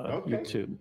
YouTube.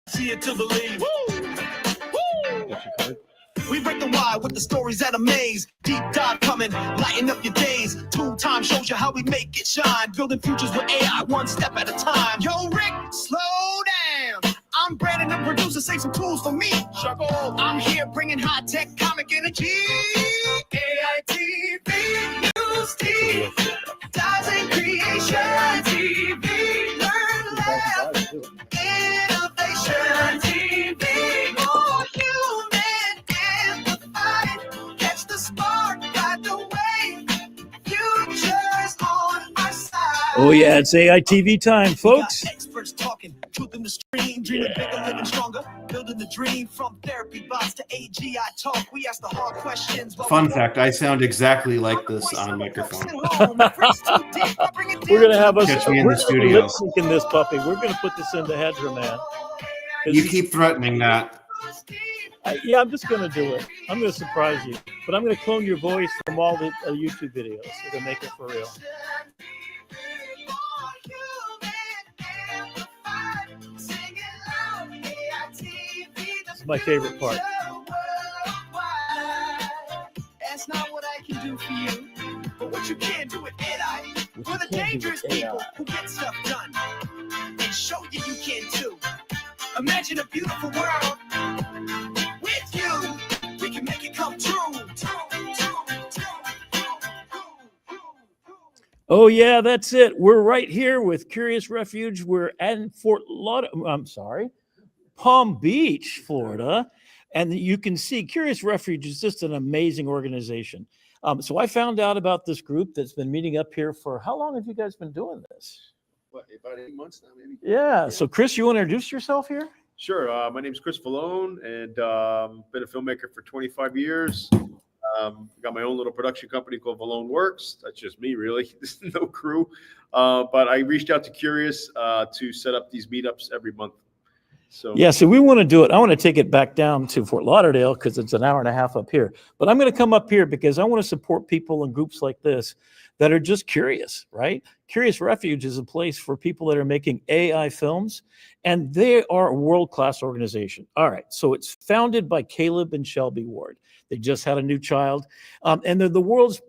See it to believe. Woo! Woo! We break the wire with the stories that amaze. Deep dive coming, lighten up your days. 2 times shows you how we make it shine. Building futures with AI, one step at a time. Yo, Rick, slow down. I'm Brandon, the producer. Save some tools for me. Chuckle. I'm here bringing high tech, comic energy. AI TV, news TV, dives and creation TV. Learn, laugh, innovation TV. More human in the fight. Catch the spark, guide the way. Futures on our side. Oh yeah, it's AI TV time, folks. Experts talking, truth in the stream, dreaming bigger, living stronger, building the dream from therapy bots to AGI talk. We ask the hard questions. Fun fact, I sound exactly like this on microphone. We're gonna have us Catch me in the studio. lip syncing this puppy. We're gonna put this into Hedra, man. You keep threatening that. Yeah, I'm just gonna do it. I'm gonna surprise you, but I'm gonna clone your voice from all the YouTube videos so to make it for real. It's my favorite part. That's not what I can do for you, but what you can do with AI. We're the dangerous people who get stuff done and show you you can too. Imagine a beautiful world with you. We can make it come true. Oh yeah, that's it. We're right here with Curious Refuge. We're at Palm Beach, Florida. And you can see Curious Refuge is just an amazing organization. So I found out about this group that's been meeting up here for, how long have you guys been doing this? What, about 8 months now, maybe? Yeah. So Chris, you want to introduce yourself here? Sure. My name is Chris Falone, and been a filmmaker for 25 years. Got my own little production company called Falone Works. That's just me, really. There's no crew. But I reached out to Curious to set up these meetups every month. So yeah, so we want to do it. I want to take it back down to Fort Lauderdale because it's an hour and a half up here. But I'm going to come up here because I want to support people in groups like this that are just curious, right? Curious Refuge is a place for people that are making AI films, and they are a world-class organization. All right, so it's founded by Caleb and Shelby Ward. They just had a new child, and they're the world's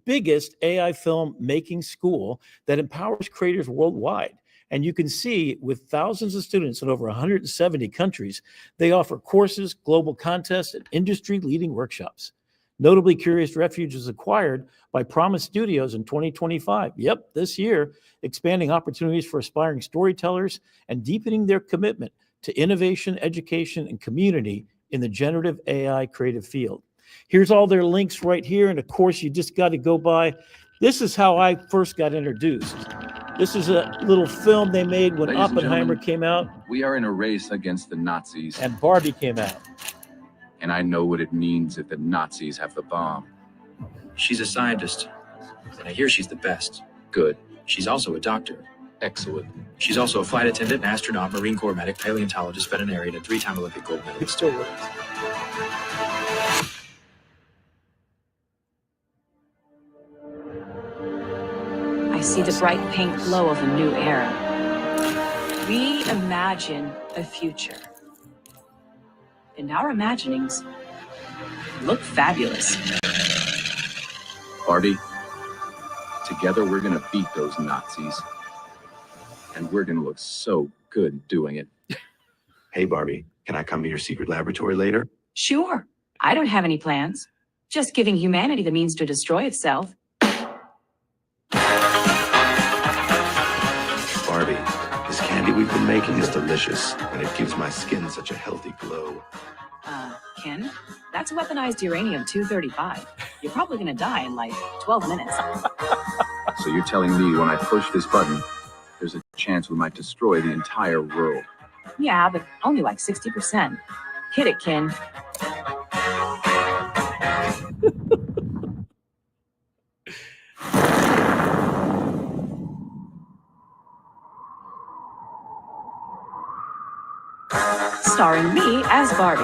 biggest AI film making school that empowers creators worldwide. And you can see with thousands of students in over 170 countries, they offer courses, global contests, and industry-leading workshops. Notably, Curious Refuge was acquired by Promise Studios in 2025. Yep, this year, expanding opportunities for aspiring storytellers and deepening their commitment to innovation, education, and community in the generative AI creative field. Here's all their links right here, and of course, you just got to go by. This is how I first got introduced. This is a little film they made when Oppenheimer came out. We are in a race against the Nazis. And Barbie came out. And I know what it means if the Nazis have the bomb. She's a scientist, and I hear she's the best. Good. She's also a doctor. excellent. She's also a flight attendant, an astronaut, Marine Corps medic, paleontologist, veterinarian, and 3-time Olympic gold medalist. It's still working. I see the bright pink glow of a new era. We imagine a future. And our imaginings look fabulous. Barbie, together we're gonna beat those Nazis. And we're gonna look so good doing it. Hey, Barbie, can I come to your secret laboratory later? Sure, I don't have any plans. Just giving humanity the means to destroy itself. Barbie, this candy we've been making is delicious, and it gives my skin such a healthy glow. Ken, that's weaponized uranium-235. You're probably gonna die in like 12 minutes. So you're telling me when I push this button, there's a chance we might destroy the entire world? Yeah, but only like 60%. Hit it, Ken. Starring me as Barbie,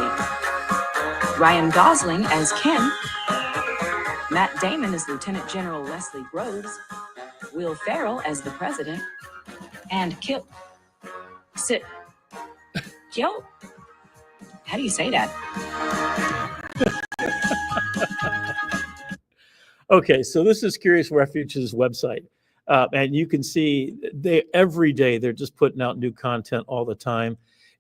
Ryan Gosling as Ken, Matt Damon as Lieutenant General Leslie Groves, Will Ferrell as the President, and Yo, how do you say that? Okay, so this is Curious Refuge's website. And you can see every day they're just putting out new content all the time.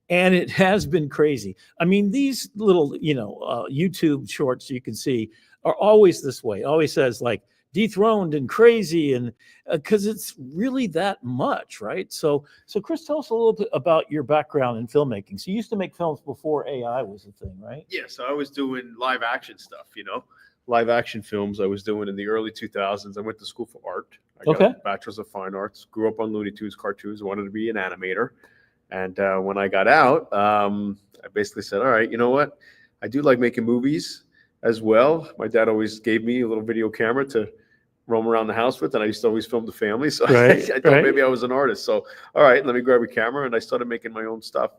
And it has been crazy. I mean, these little, YouTube shorts you can see are always this way. It always says like dethroned and crazy, and because it's really that much, right? So Chris, tell us a little bit about your background in filmmaking. So you used to make films before AI was a thing, right? Yeah, so I was doing live action stuff, live action films I was doing in the early 2000s. I went to school for art. I got a bachelor's of fine arts, grew up on Looney Tunes cartoons, wanted to be an animator. And when I got out, I basically said, all right, you know what? I do like making movies as well. My dad always gave me a little video camera to roam around the house with, and I used to always film the family. So I thought maybe I was an artist. So, all right, let me grab a camera. And I started making my own stuff.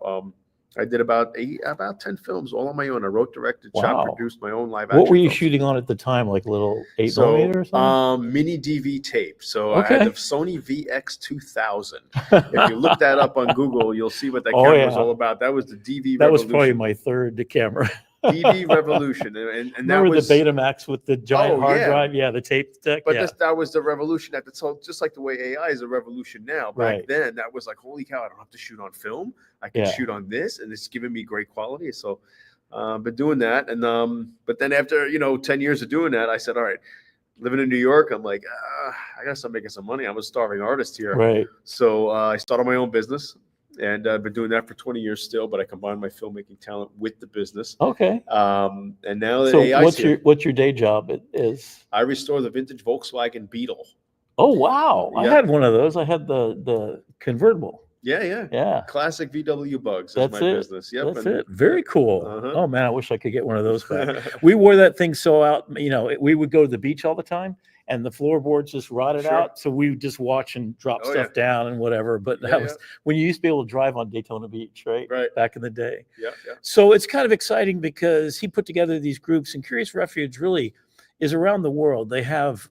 I did about 10 films all on my own. I wrote, directed, shot, produced my own live action. What were you films. shooting on at the time? Like little 8mm or something? Mini DV tape. So I had the Sony VX2000. If you look that up on Google, you'll see what that camera was all about. That was the DV That revolution. was probably my third camera. DV revolution. And remember that was the Betamax with the giant hard drive? Yeah, the tape deck. But that was the revolution at the time, just like the way AI is a revolution now. Back then, that was like, holy cow, I don't have to shoot on film. I can shoot on this, and it's giving me great quality. So been doing that. And but then after 10 years of doing that, I said, all right, living in New York, I'm like, I gotta start making some money. I'm a starving artist here. Right. So I started my own business. And I've been doing that for 20 years still, but I combine my filmmaking talent with the business. Okay. And now that so AI's what's your day job? It is. I restore the vintage Volkswagen Beetle. Oh wow! Yeah. I had one of those. I had the convertible. Yeah. Classic VW bugs. That's my business. Yep. That's it. Very cool. Oh man, I wish I could get one of those back. We wore that thing so out. We would go to the beach all the time, and the floorboards just rotted out. So we would just watch and drop stuff down and whatever. But that was when you used to be able to drive on Daytona Beach, right? Right. Back in the day. Yeah. So it's kind of exciting because he put together these groups, and Curious Refuge really is around the world. They have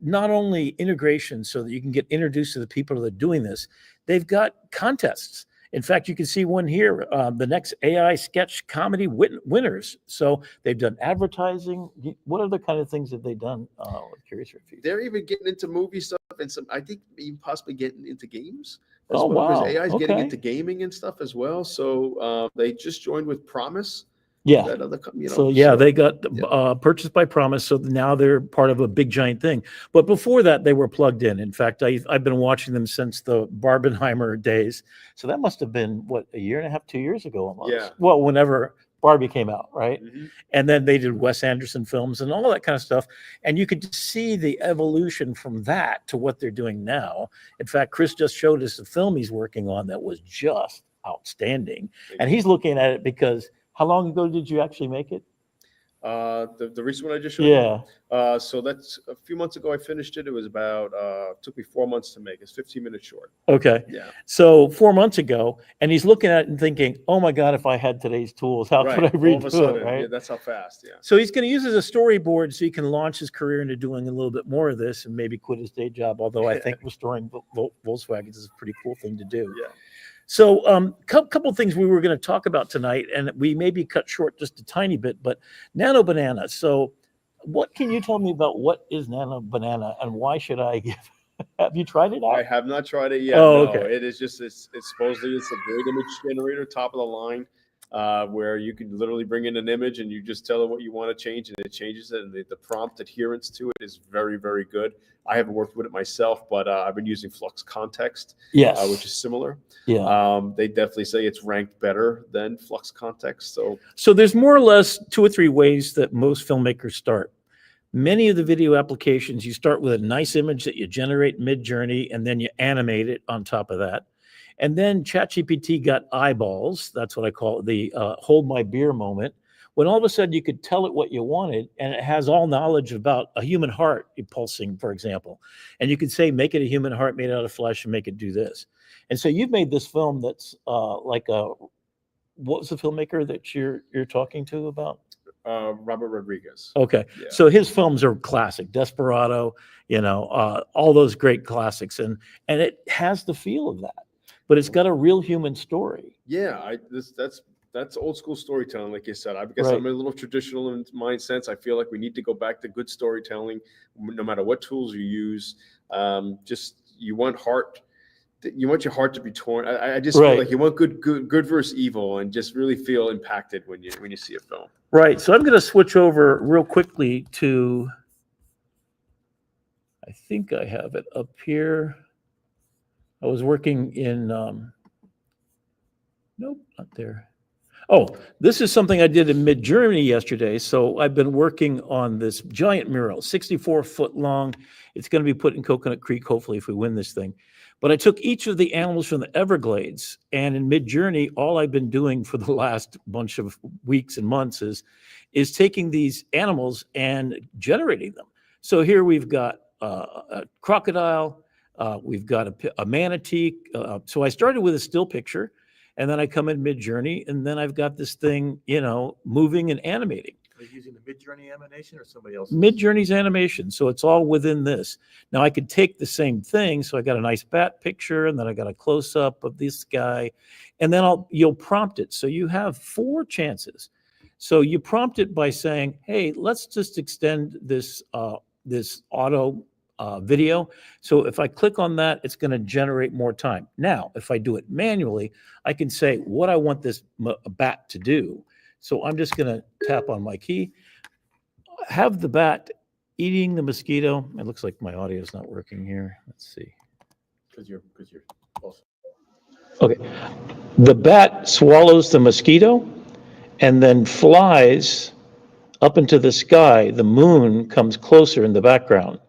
not only integration so that you can get introduced to the people that are doing this, they've got contests. In fact, you can see one here, the next AI sketch comedy winners. So they've done advertising. What other kind of things have they done with Curious Refuge? They're even getting into movie stuff and I think even possibly getting into games as well. Wow. AI is getting into gaming and stuff as well. So they just joined with Promise. Yeah. They got purchased by Promise. So now they're part of a big giant thing. But before that, they were plugged in. In fact, I've been watching them since the Barbenheimer days. So that must have been, a year and a half, 2 years ago almost. Yeah. Well, whenever Barbie came out, right? Mm-hmm. And then they did Wes Anderson films and all that kind of stuff. And you could see the evolution from that to what they're doing now. In fact, Chris just showed us the film he's working on that was just outstanding. And he's looking at it because how long ago did you actually make it? The recent one I just showed you? Yeah. So that's a few months ago I finished it. It was about, took me 4 months to make. It's 15 minutes short. Okay. Yeah. So 4 months ago, and he's looking at it and thinking, oh my God, if I had today's tools, how could I All of a redo sudden, it, right? yeah, that's how fast, yeah. So he's going to use it as a storyboard so he can launch his career into doing a little bit more of this and maybe quit his day job. Although I think restoring Volkswagens is a pretty cool thing to do. Yeah. So couple things we were going to talk about tonight, and we maybe cut short just a tiny bit, but Nano Banana. So what can you tell me about what is Nano Banana and why should I give? Have you tried it out? I have not tried it yet. Oh, no, okay. it is just, it's supposedly it's a great image generator, top of the line, where you can literally bring in an image and you just tell it what you want to change and it changes it. And the prompt adherence to it is very, very good. I haven't worked with it myself, but I've been using Flux Context, Yes. which is similar. Yeah. They definitely say it's ranked better than Flux Context. So there's more or less 2 or 3 ways that most filmmakers start. Many of the video applications, you start with a nice image that you generate mid-journey, and then you animate it on top of that. And then ChatGPT got eyeballs. That's what I call it, the hold my beer moment, when all of a sudden you could tell it what you wanted, and it has all knowledge about a human heart pulsing, for example. And you could say, make it a human heart made out of flesh and make it do this. And so you've made this film that's like a, what was the filmmaker that you're talking to about? Robert Rodriguez. Okay. Yeah. So his films are classic, Desperado, all those great classics. And it has the feel of that, but it's got a real human story. Yeah, that's old school storytelling, like you said. I guess Right. I'm a little traditional in my sense. I feel like we need to go back to good storytelling, no matter what tools you use. Just you want your heart to be torn. I just Right. feel like you want good versus evil, and just really feel impacted when you see a film. Right. So I'm going to switch over real quickly to, I think I have it up here. I was working in, nope, not there. Oh, this is something I did in Mid-Journey yesterday. So I've been working on this giant mural, 64-foot long. It's going to be put in Coconut Creek, hopefully, if we win this thing. But I took each of the animals from the Everglades, and in Mid-Journey, all I've been doing for the last bunch of weeks and months is taking these animals and generating them. So here we've got a crocodile, we've got a manatee. So I started with a still picture, and then I come in Mid-Journey, and then I've got this thing, moving and animating. Are you using the Mid-Journey animation or somebody else? Mid-Journey's animation, so it's all within this. Now I could take the same thing, so I got a nice bat picture, and then I got a close-up of this guy, and then you'll prompt it. So you have 4 chances. So you prompt it by saying, hey, let's just extend this this auto video. So if I click on that, it's going to generate more time. Now, if I do it manually, I can say what I want this bat to do. So I'm just going to tap on my key, have the bat eating the mosquito. It looks like my audio is not working here. Let's see. Because you're awesome. Okay. The bat swallows the mosquito and then flies up into the sky. The moon comes closer in the background.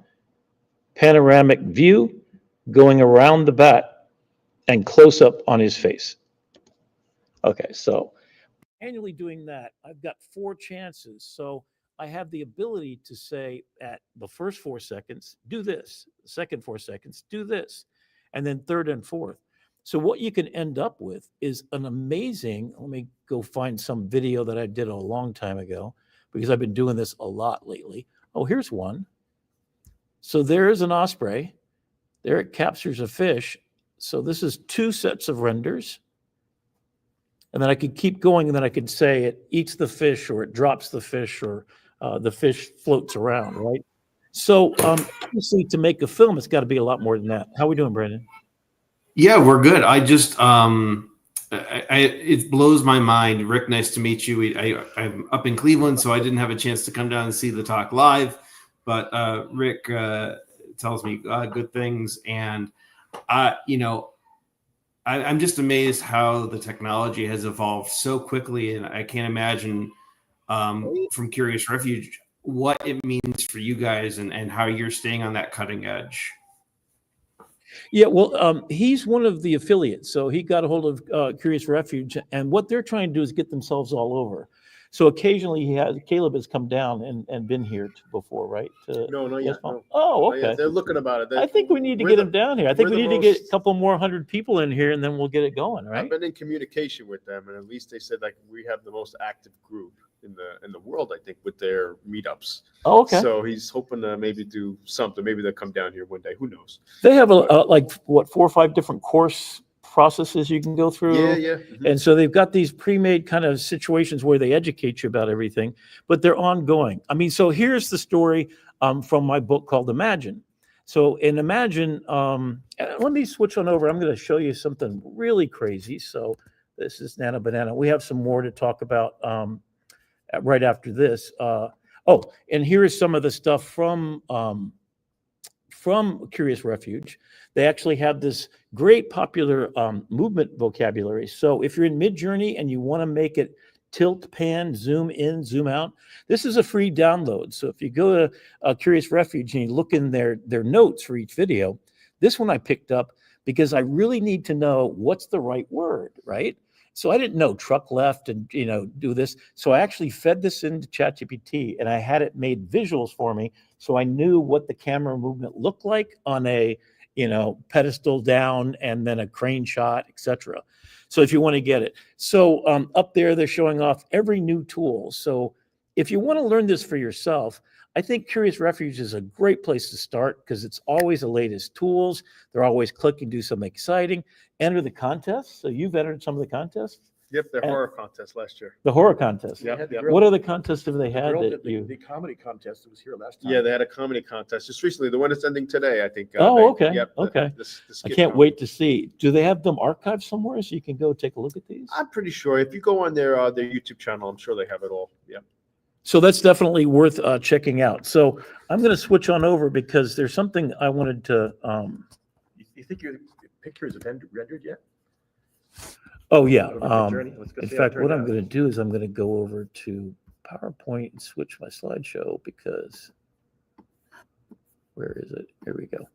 Panoramic view going around the bat and close up on his face. Okay, so manually doing that, I've got 4 chances. So I have the ability to say at the first 4 seconds, do this, the second 4 seconds, do this, and then third and fourth. So what you can end up with is an amazing, let me go find some video that I did a long time ago, because I've been doing this a lot lately. Oh, here's one. So there's an osprey. There it captures a fish. So this is 2 sets of renders. And then I could keep going, and then I could say it eats the fish, or it drops the fish, or the fish floats around, right? So obviously to make a film, it's got to be a lot more than that. How are we doing, Brandon? Yeah, we're good. I just, it blows my mind. Rick, nice to meet you. I'm up in Cleveland, so I didn't have a chance to come down and see the talk live. But Rick tells me good things, and I'm just amazed how the technology has evolved so quickly, and I can't imagine from Curious Refuge what it means for you guys and how you're staying on that cutting edge. Yeah, well, he's one of the affiliates, so he got a hold of Curious Refuge, and what they're trying to do is get themselves all over. So occasionally Caleb has come down and been here before, right? No, not yet. No. Oh, Not yet. okay. They're looking about it. I think we need to get him down here. I think we're we the need to get a most- couple more 100 people in here, and then we'll get it going, I've right? been in communication with them, and at least they said like we have the most active group in the world, I think, with their meetups. Oh, okay. So he's hoping to maybe do something. Maybe they'll come down here one day. Who knows? They have like what 4 or 5 different course processes you can go through. Yeah. Mhm. And so they've got these pre-made kind of situations where they educate you about everything, but they're ongoing. I mean, so here's the story from my book called Imagine. So in Imagine, let me switch on over. I'm going to show you something really crazy. So this is Nana Banana. We have some more to talk about right after this. And here is some of the stuff from Curious Refuge. They actually have this great popular movement vocabulary. So if you're in Midjourney and you want to make it tilt, pan, zoom in, zoom out, this is a free download. So if you go to Curious Refuge and you look in their notes for each video, this one I picked up because I really need to know what's the right word, right? So I didn't know truck left and, do this. So I actually fed this into ChatGPT and I had it made visuals for me. So I knew what the camera movement looked like on a, pedestal down and then a crane shot, etc. So if you want to get it. So up there, they're showing off every new tool. So if you want to learn this for yourself, I think Curious Refuge is a great place to start because it's always the latest tools. They're always click and do something exciting. Enter the contest. So you've entered some of the contests? Yep, their horror contest last year. The horror contest. Yep. What other contests have they had that you? The comedy contest that was here last time. Yeah, they had a comedy contest just recently. The one that's ending today, I think. Okay. Yep, Okay. the I skit can't comedy. wait to see. Do they have them archived somewhere so you can go take a look at these? I'm pretty sure if you go on their YouTube channel, I'm sure they have it all. Yeah. So that's definitely worth checking out. So I'm going to switch on over because there's something I wanted to. You think your picture is rendered yet? Oh yeah. Let's go In see how it fact, what turned I'm out. going to do is I'm going to go over to PowerPoint and switch my slideshow because where is it? Here we go.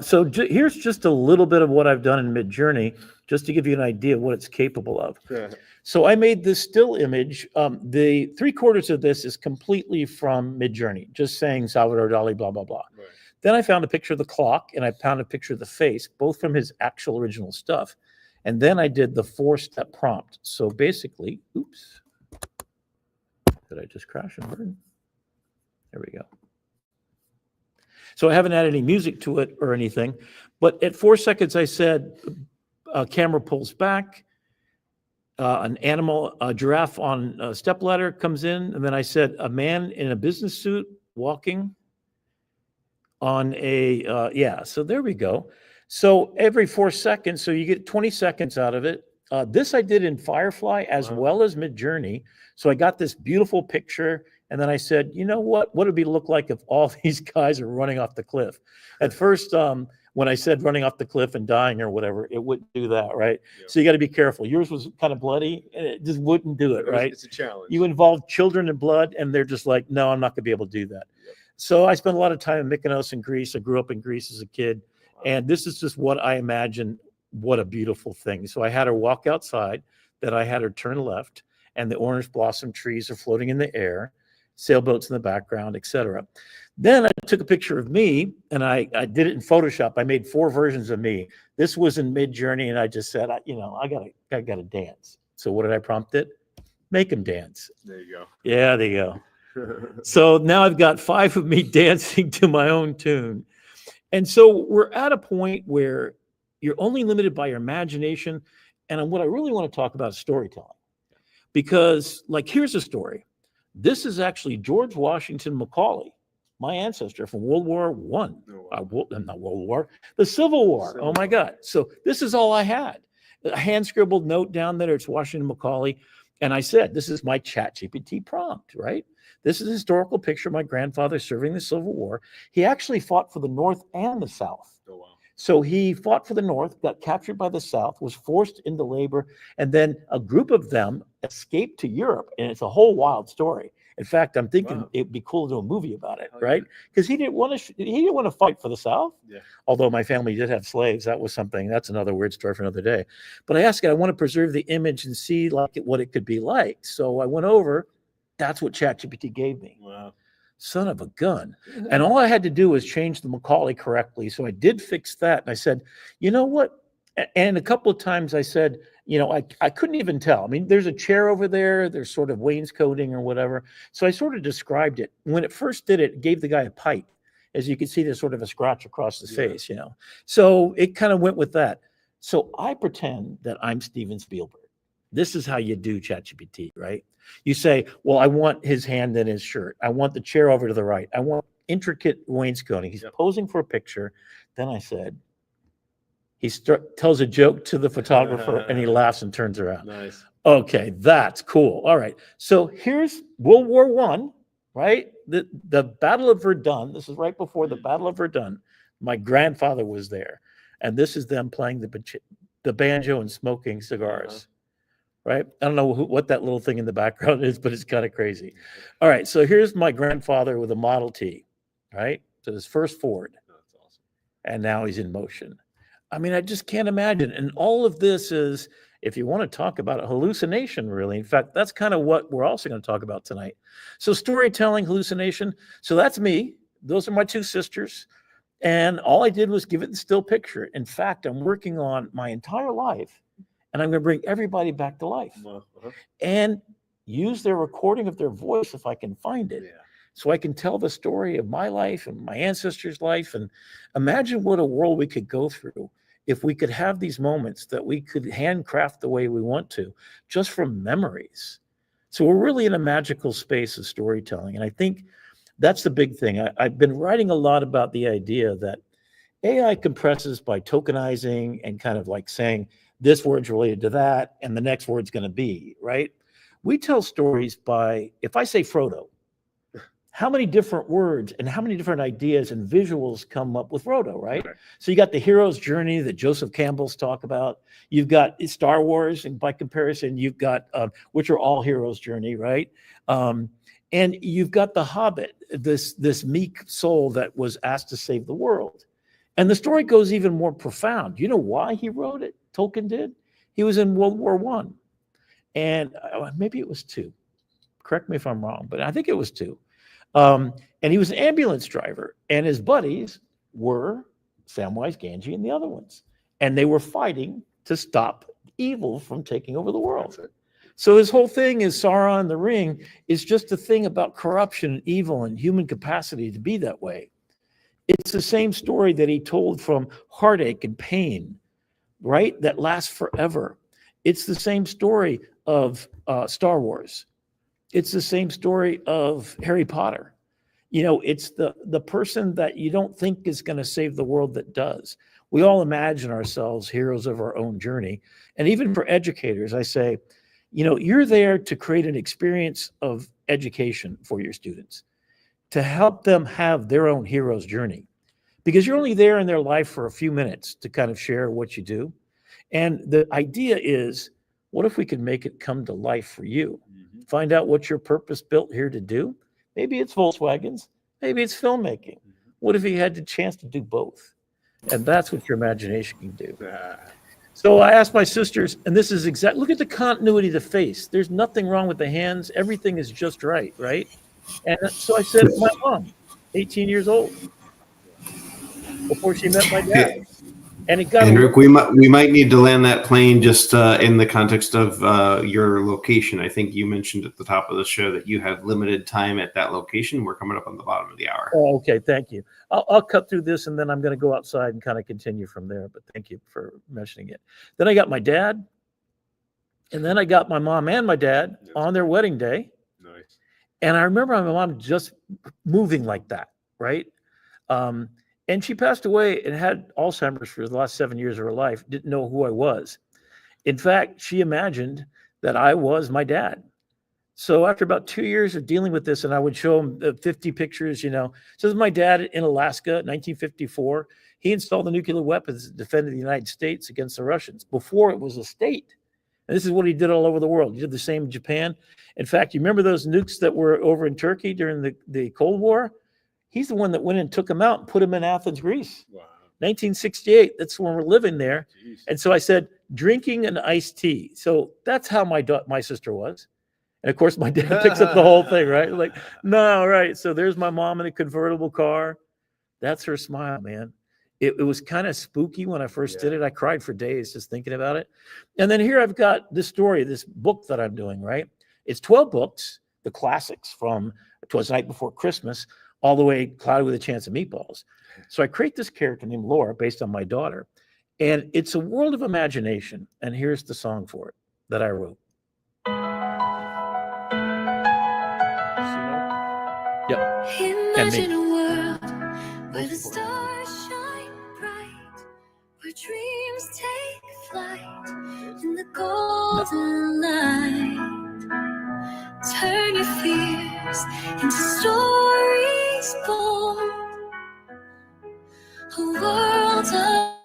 So here's just a little bit of what I've done in Midjourney, just to give you an idea of what it's capable of. Yeah. So I made this still image. The 3/4 of this is completely from Midjourney, just saying Salvador Dali, blah, blah, blah. Right. Then I found a picture of the clock and I found a picture of the face, both from his actual original stuff. And then I did the 4-step prompt. So basically, oops, did I just crash and burn? There we go. So I haven't added any music to it or anything, but at 4 seconds, I said, camera pulls back, an animal, a giraffe on a stepladder comes in. And then I said, a man in a business suit walking on a, so there we go. So every 4 seconds, so you get 20 seconds out of it. This I did in Firefly as well as Midjourney. So I got this beautiful picture. And then I said, you know what would it look like if all these guys are running off the cliff? At first, when I said running off the cliff and dying or whatever, it wouldn't do that, right? Yeah. So you got to be careful. Yours was kind of bloody and it just wouldn't do it, right? It's a challenge. You involve children in blood and they're just like, no, I'm not going to be able to do that. Yep. So I spent a lot of time in Mykonos in Greece. I grew up in Greece as a kid. And this is just what I imagine. What a beautiful thing. So I had her walk outside, then I had her turn left, and the orange blossom trees are floating in the air, sailboats in the background, etc. Then I took a picture of me and I did it in Photoshop. I made 4 versions of me. This was in Midjourney, and I just said, I gotta dance. So what did I prompt it? Make him dance. There you Yeah, there you go. go. So now I've got 5 of me dancing to my own tune. And so we're at a point where you're only limited by your imagination. And what I really want to talk about is storytelling. Because, here's a story. This is actually George Washington McCawley, my ancestor from World War I. Not World War, the Civil War. Oh my God. So this is all I had. A hand-scribbled note down there. It's Washington McCawley. And I said, this is my ChatGPT prompt, right? This is a historical picture of my grandfather serving the Civil War. He actually fought for the North and the South. Oh, wow. So he fought for the North, got captured by the South, was forced into labor, and then a group of them escaped to Europe. And it's a whole wild story. In fact, I'm thinking it'd be cool to do a movie about it, right? Because he didn't want to fight for the South. Yeah. Although my family did have slaves, that's another weird story for another day. But I asked it, I want to preserve the image and see what it could be like. So I went over That's what ChatGPT gave me. Wow. Son of a gun. And all I had to do was change the McCawley correctly. So I did fix that. And I said, you know what? And a couple of times I said, you know, I couldn't even tell. I mean, there's a chair over there. There's sort of wainscoting or whatever. So I sort of described it. When it first did it, it gave the guy a pipe. As you can see, there's sort of a scratch across his face, you know. So it kind of went with that. So I pretend that I'm Steven Spielberg. This is how you do ChatGPT, right? You say, well, I want his hand in his shirt. I want the chair over to the right. I intricate wainscoting. He's posing for a picture. Then I said, he tells a joke to the photographer and he laughs and turns around. Nice. Okay, that's cool. All right. So here's World War I, right? The Battle of Verdun. This is right before the Battle of Verdun. My grandfather was there. And this is them playing the banjo and smoking cigars. Right? I don't know what that little thing in the background is, but it's kind of crazy. All right. So here's my grandfather with a Model T, right? So his first Ford. That's awesome. And now he's in motion. I mean, I just can't imagine. And all of this is, if you want to talk about a hallucination, really. In fact, that's kind of what we're also going to talk about tonight. So storytelling, hallucination. So that's me. Those are my two sisters. And all I did was give it the still picture. In fact, I'm working on my entire life. And I'm going to bring everybody back to life and use their recording of their voice if I can find it. So I can tell the story of my life and my ancestors' life. And imagine what a world we could go through if we could have these moments that we could handcraft the way we want to, just from memories. So we're really in a magical space of storytelling. And I think that's the big thing. I've been writing a lot about the idea that AI compresses by tokenizing and kind of like saying, this word's related to that, and the next word's going to be, right? We tell stories by, if I say Frodo, how many different words and how many different ideas and visuals come up with Frodo, right? So you got the hero's journey that Joseph Campbell's talk about. You've got Star Wars, and by comparison, you've got, which are all hero's journey, right? And you've got the Hobbit, this meek soul that was asked to save the world. And the story goes even more profound. You know why he wrote it? Tolkien did. He was in World War I. And maybe it was II. Correct me if I'm wrong, but I think it was II. And he was an ambulance driver. And his buddies were Samwise Gamgee and the other ones. And they were fighting to stop evil from taking over the world. So his whole thing is Sauron the Ring is just a thing about corruption and evil and human capacity to be that way. It's the same story that he told from heartache and pain, right? That lasts forever. It's the same story of Star Wars. It's the same story of Harry Potter. You know, it's the person that you don't think is going to save the world that does. We all imagine ourselves heroes of our own journey. And even for educators, I say, you know, you're there to create an experience of education for your students, to help them have their own hero's journey, because you're only there in their life for a few minutes to kind of share what you do. And the idea is, what if we could make it come to life for you? Find out what your purpose built here to do. Maybe it's Volkswagens, maybe it's filmmaking. What if you had the chance to do both? And that's what your imagination can do. So I asked my sisters, and this is exact, look at the continuity of the face. There's nothing wrong with the hands. Everything is just right, right? And so I said, my mom, 18 years old, before she met my dad. And it got. And Rick, we might need to land that plane just in the context of your location. I think you mentioned at the top of the show that you have limited time at that location. We're coming up on the bottom of the hour. Oh, okay, thank you. I'll cut through this, and then I'm going to go outside and kind of continue from there. But thank you for mentioning it. Then I got my dad, and then I got my mom and my dad on their wedding day. Nice. And I remember my mom just moving like that, right? And she passed away and had Alzheimer's for the last 7 years of her life, didn't know who I was. In fact, she imagined that I was my dad. So after about 2 years of dealing with this, and I would show him 50 pictures, you know. So this is my dad in Alaska, 1954. He installed the nuclear weapons to defend the United States against the Russians before it was a state. And this is what he did all over the world. He did the same in Japan. In fact, you remember those nukes that were over in Turkey during the Cold War? He's the one that went and took them out and put them in Athens, Greece. Wow. 1968, that's when we're living there. Jeez. And so I said, drinking an iced tea. So that's how my sister was. And of course, my dad picks up the whole thing, right? Like, no, right. So there's my mom in a convertible car. That's her smile, man. It was kind of spooky when I first did it. I cried for days just thinking about it. And then here I've got this story, this book that I'm doing, right? It's 12 books, the classics from 'Twas the Night Before Christmas, all the way Cloudy with a Chance of Meatballs. So I create this character named Laura based on my daughter. And it's a world of imagination. And here's the song for it that I wrote. Yep. Imagine a world where the stars shine bright, where dreams take flight in the golden light. Turn your fears into stories born, a world of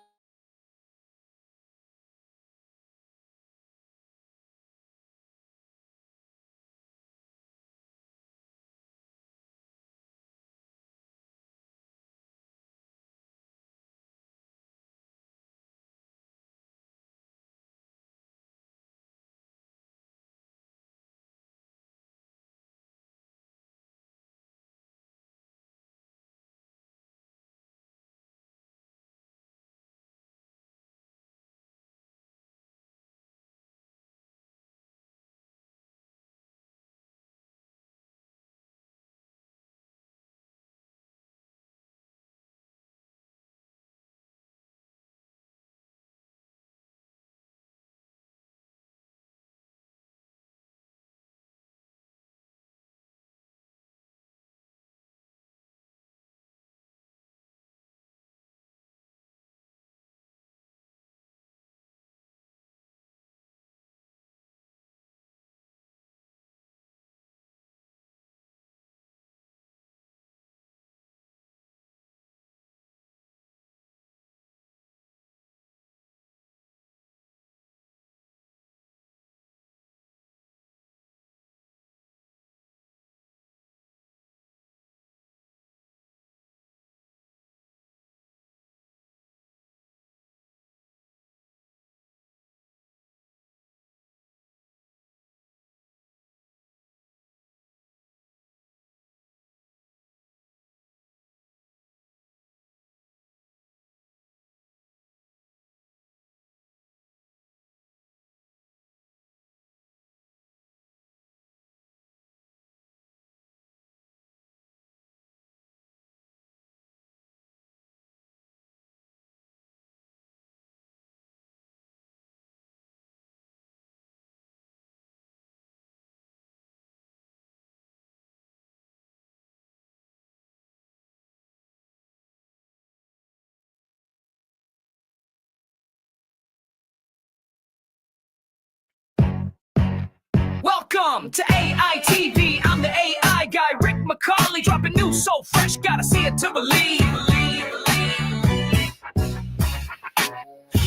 Welcome to AITV. I'm the AI guy, RickMcCawley, dropping news so fresh, gotta see it to believe.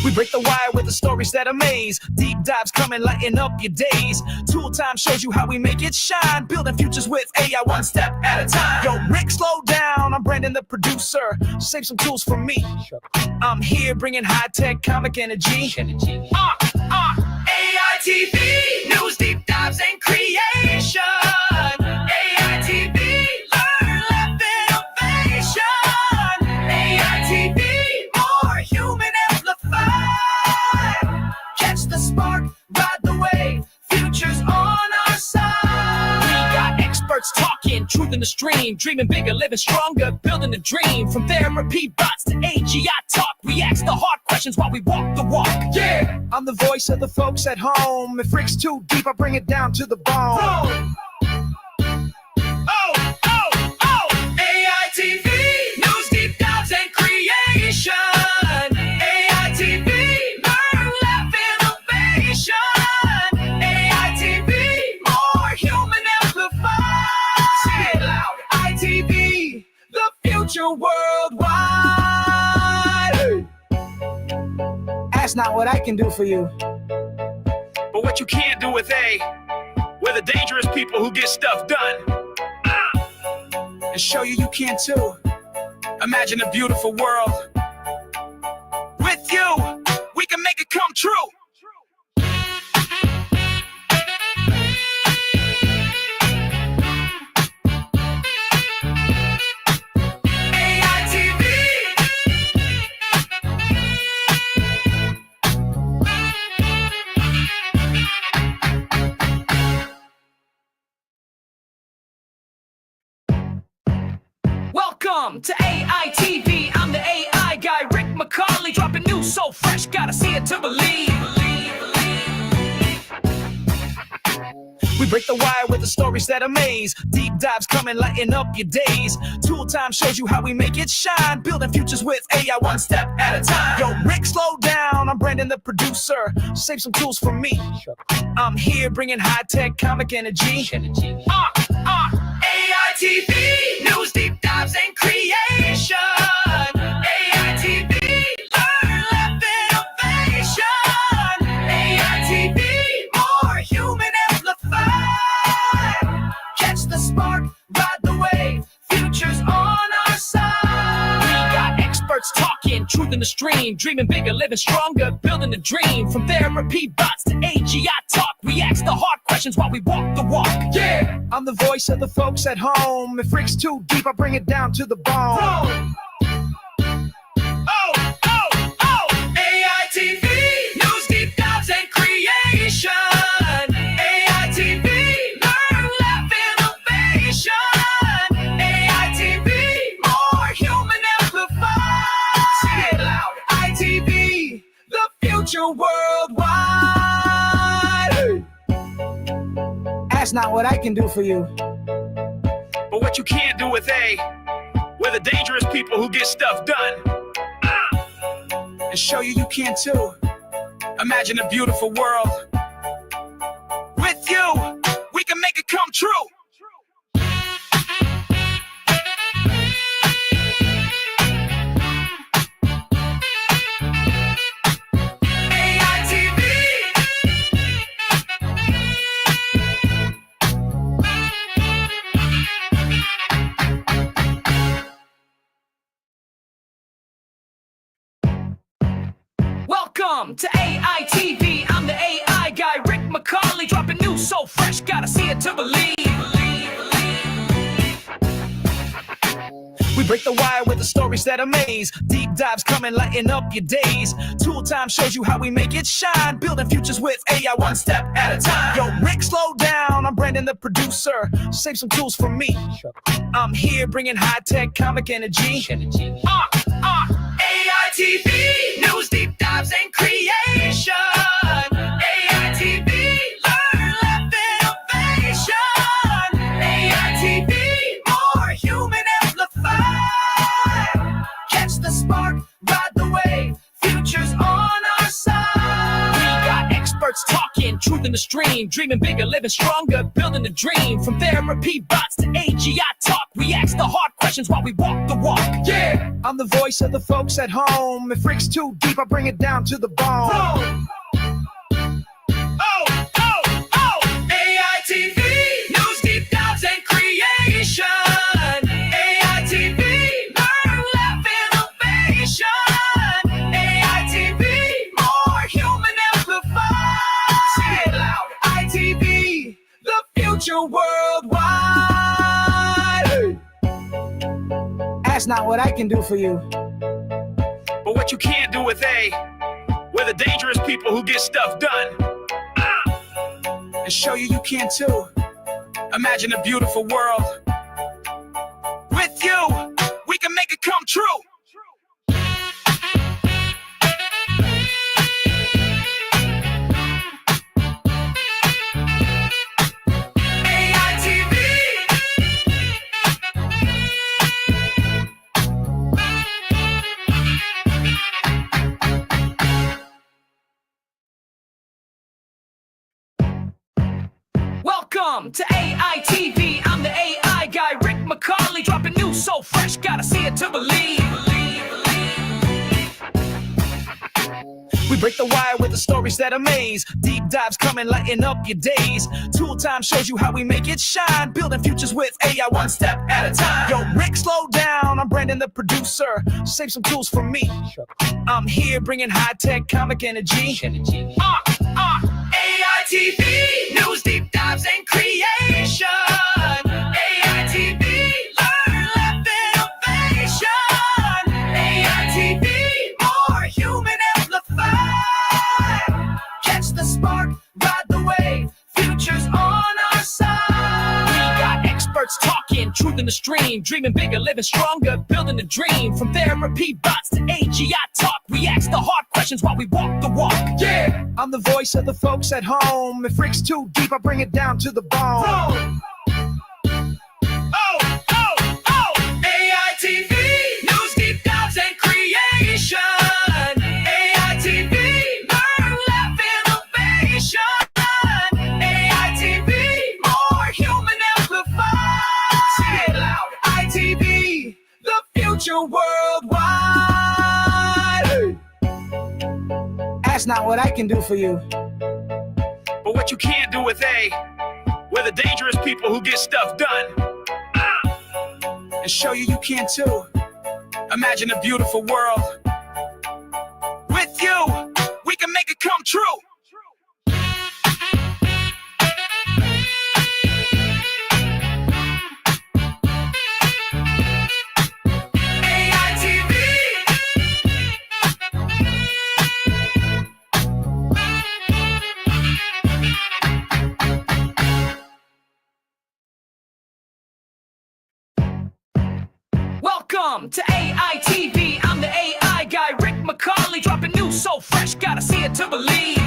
We break the wire with the stories that amaze. Deep dives coming, lighten up your days. Tool Time shows you how we make it shine. Building futures with AI one step at a time. Yo, Rick, slow down. I'm Brandon, the producer. Save some tools for me. I'm here bringing high-tech comic energy. AITV, news, deep dives, and creation. AITV, learn, laugh, innovation. AITV, more human amplified. Catch the spark, ride the wave, future's on our side. We got experts talking, truth in the stream, dreaming bigger, living stronger, building a dream. From therapy bots to AGI talk, we ask the hard questions while we walk the walk. Yeah, I'm the voice of the folks at home. If Rick's too deep, I bring it down to the bone. AITV, news, deep dives, and creation. AITV, learn, laugh, innovation. AITV, more human amplified. Say it loud. ITV, the future worldwide. That's not what I can do for you, but what you can do with we're the dangerous people who get stuff done. And show you can too. Imagine a beautiful world. With you, we can make it come true. Welcome to AI TV. I'm the AI guy, RickMcCawley, dropping news so fresh, gotta see it to believe. We break the wire with the stories that amaze. Deep dives coming, lighten up your days. Tool Time shows you how we make it shine. Building futures with AI one step at a time. Yo, Rick, slow down. I'm Brandon, the producer. Save some tools for me. I'm here bringing high-tech comic energy. AI TV, news, deep dives, and creation. AI TV, learn, laugh, innovation. AI TV, more human amplified. Catch the spark, ride the wave, futures on our side. We got experts talking, truth in the stream, dreaming bigger, living stronger, building a dream. From therapy bots to AGI talk, we ask the hard questions while we walk the walk. Yeah, I'm the voice of the folks at home. If Rick's too deep, I bring it down to the bone. AI TV, news, deep dives, and creation. AI TV, learn, laugh, innovation. AI TV, more human amplified. Say it loud. ITV, the future worldwide. That's not what I can do for you, but what you can't do with A. We're the dangerous people who get stuff done. And show you you can too. Imagine a beautiful world. With you, we can make it come true. Welcome to AI TV. I'm the AI guy, RickMcCawley, dropping news so fresh, gotta see it to believe. We break the wire with the stories that amaze. Deep dives coming, lighten up your days. Tool Time shows you how we make it shine. Building futures with AI one step at a time. Yo, Rick, slow down. I'm Brandon, the producer. Save some tools for me. I'm here bringing high-tech comic energy. AI TV, news, deep dives, and creation. AI TV, learn, laugh, innovation. AI TV, more human amplified. Catch the spark, ride the wave, futures on our side. We got experts talking, truth in the stream, dreaming bigger, living stronger, building a dream. From therapy bots to AGI talk, we ask the hard questions while we walk the walk. Yeah, I'm the voice of the folks at home. If Rick's too deep, I bring it down to the bone. AI TV, news, deep dives, and creation. AI TV, learn, laugh, innovation. AI TV, more human amplified. Say it loud. ITV, the future worldwide. That's not what I can do for you, but what you can't do with A. We're the dangerous people who get stuff done. And show you you can too. Imagine a beautiful world. With you, we can make it come true. Welcome to AI TV. I'm the AI guy, RickMcCawley, dropping news so fresh, gotta see it to believe. We break the wire with the stories that amaze. Deep dives coming, lighten up your days. Tool Time shows you how we make it shine. Building futures with AI one step at a time. Yo, Rick, slow down. I'm Brandon, the producer. Save some tools for me. I'm here bringing high-tech comic energy. AI TV, news, deep dives, and creation. AI TV, learn, laugh, innovation. AI TV, more human amplified. Catch the spark, ride the wave, futures on our side. We got experts talking, truth in the stream. Dreaming bigger, living stronger, building a dream. From therapy bots to AGI talk, we ask the hard questions while we walk the walk. Yeah, I'm the voice of the folks at home. If Rick's too deep, I bring it down to the bone. AITV, news, deep dives, and creation. AITV, learn, laugh, innovation. AITV, more human amplified. Say it loud. ITV, the future worldwide. That's not what I can do for you, but what you can do with we're the dangerous people who get stuff done. And show you you can too. Imagine a beautiful world. With you, we can make it come true. Welcome to AITV. I'm the AI guy, RickMcCawley, dropping news so fresh, gotta see it to believe.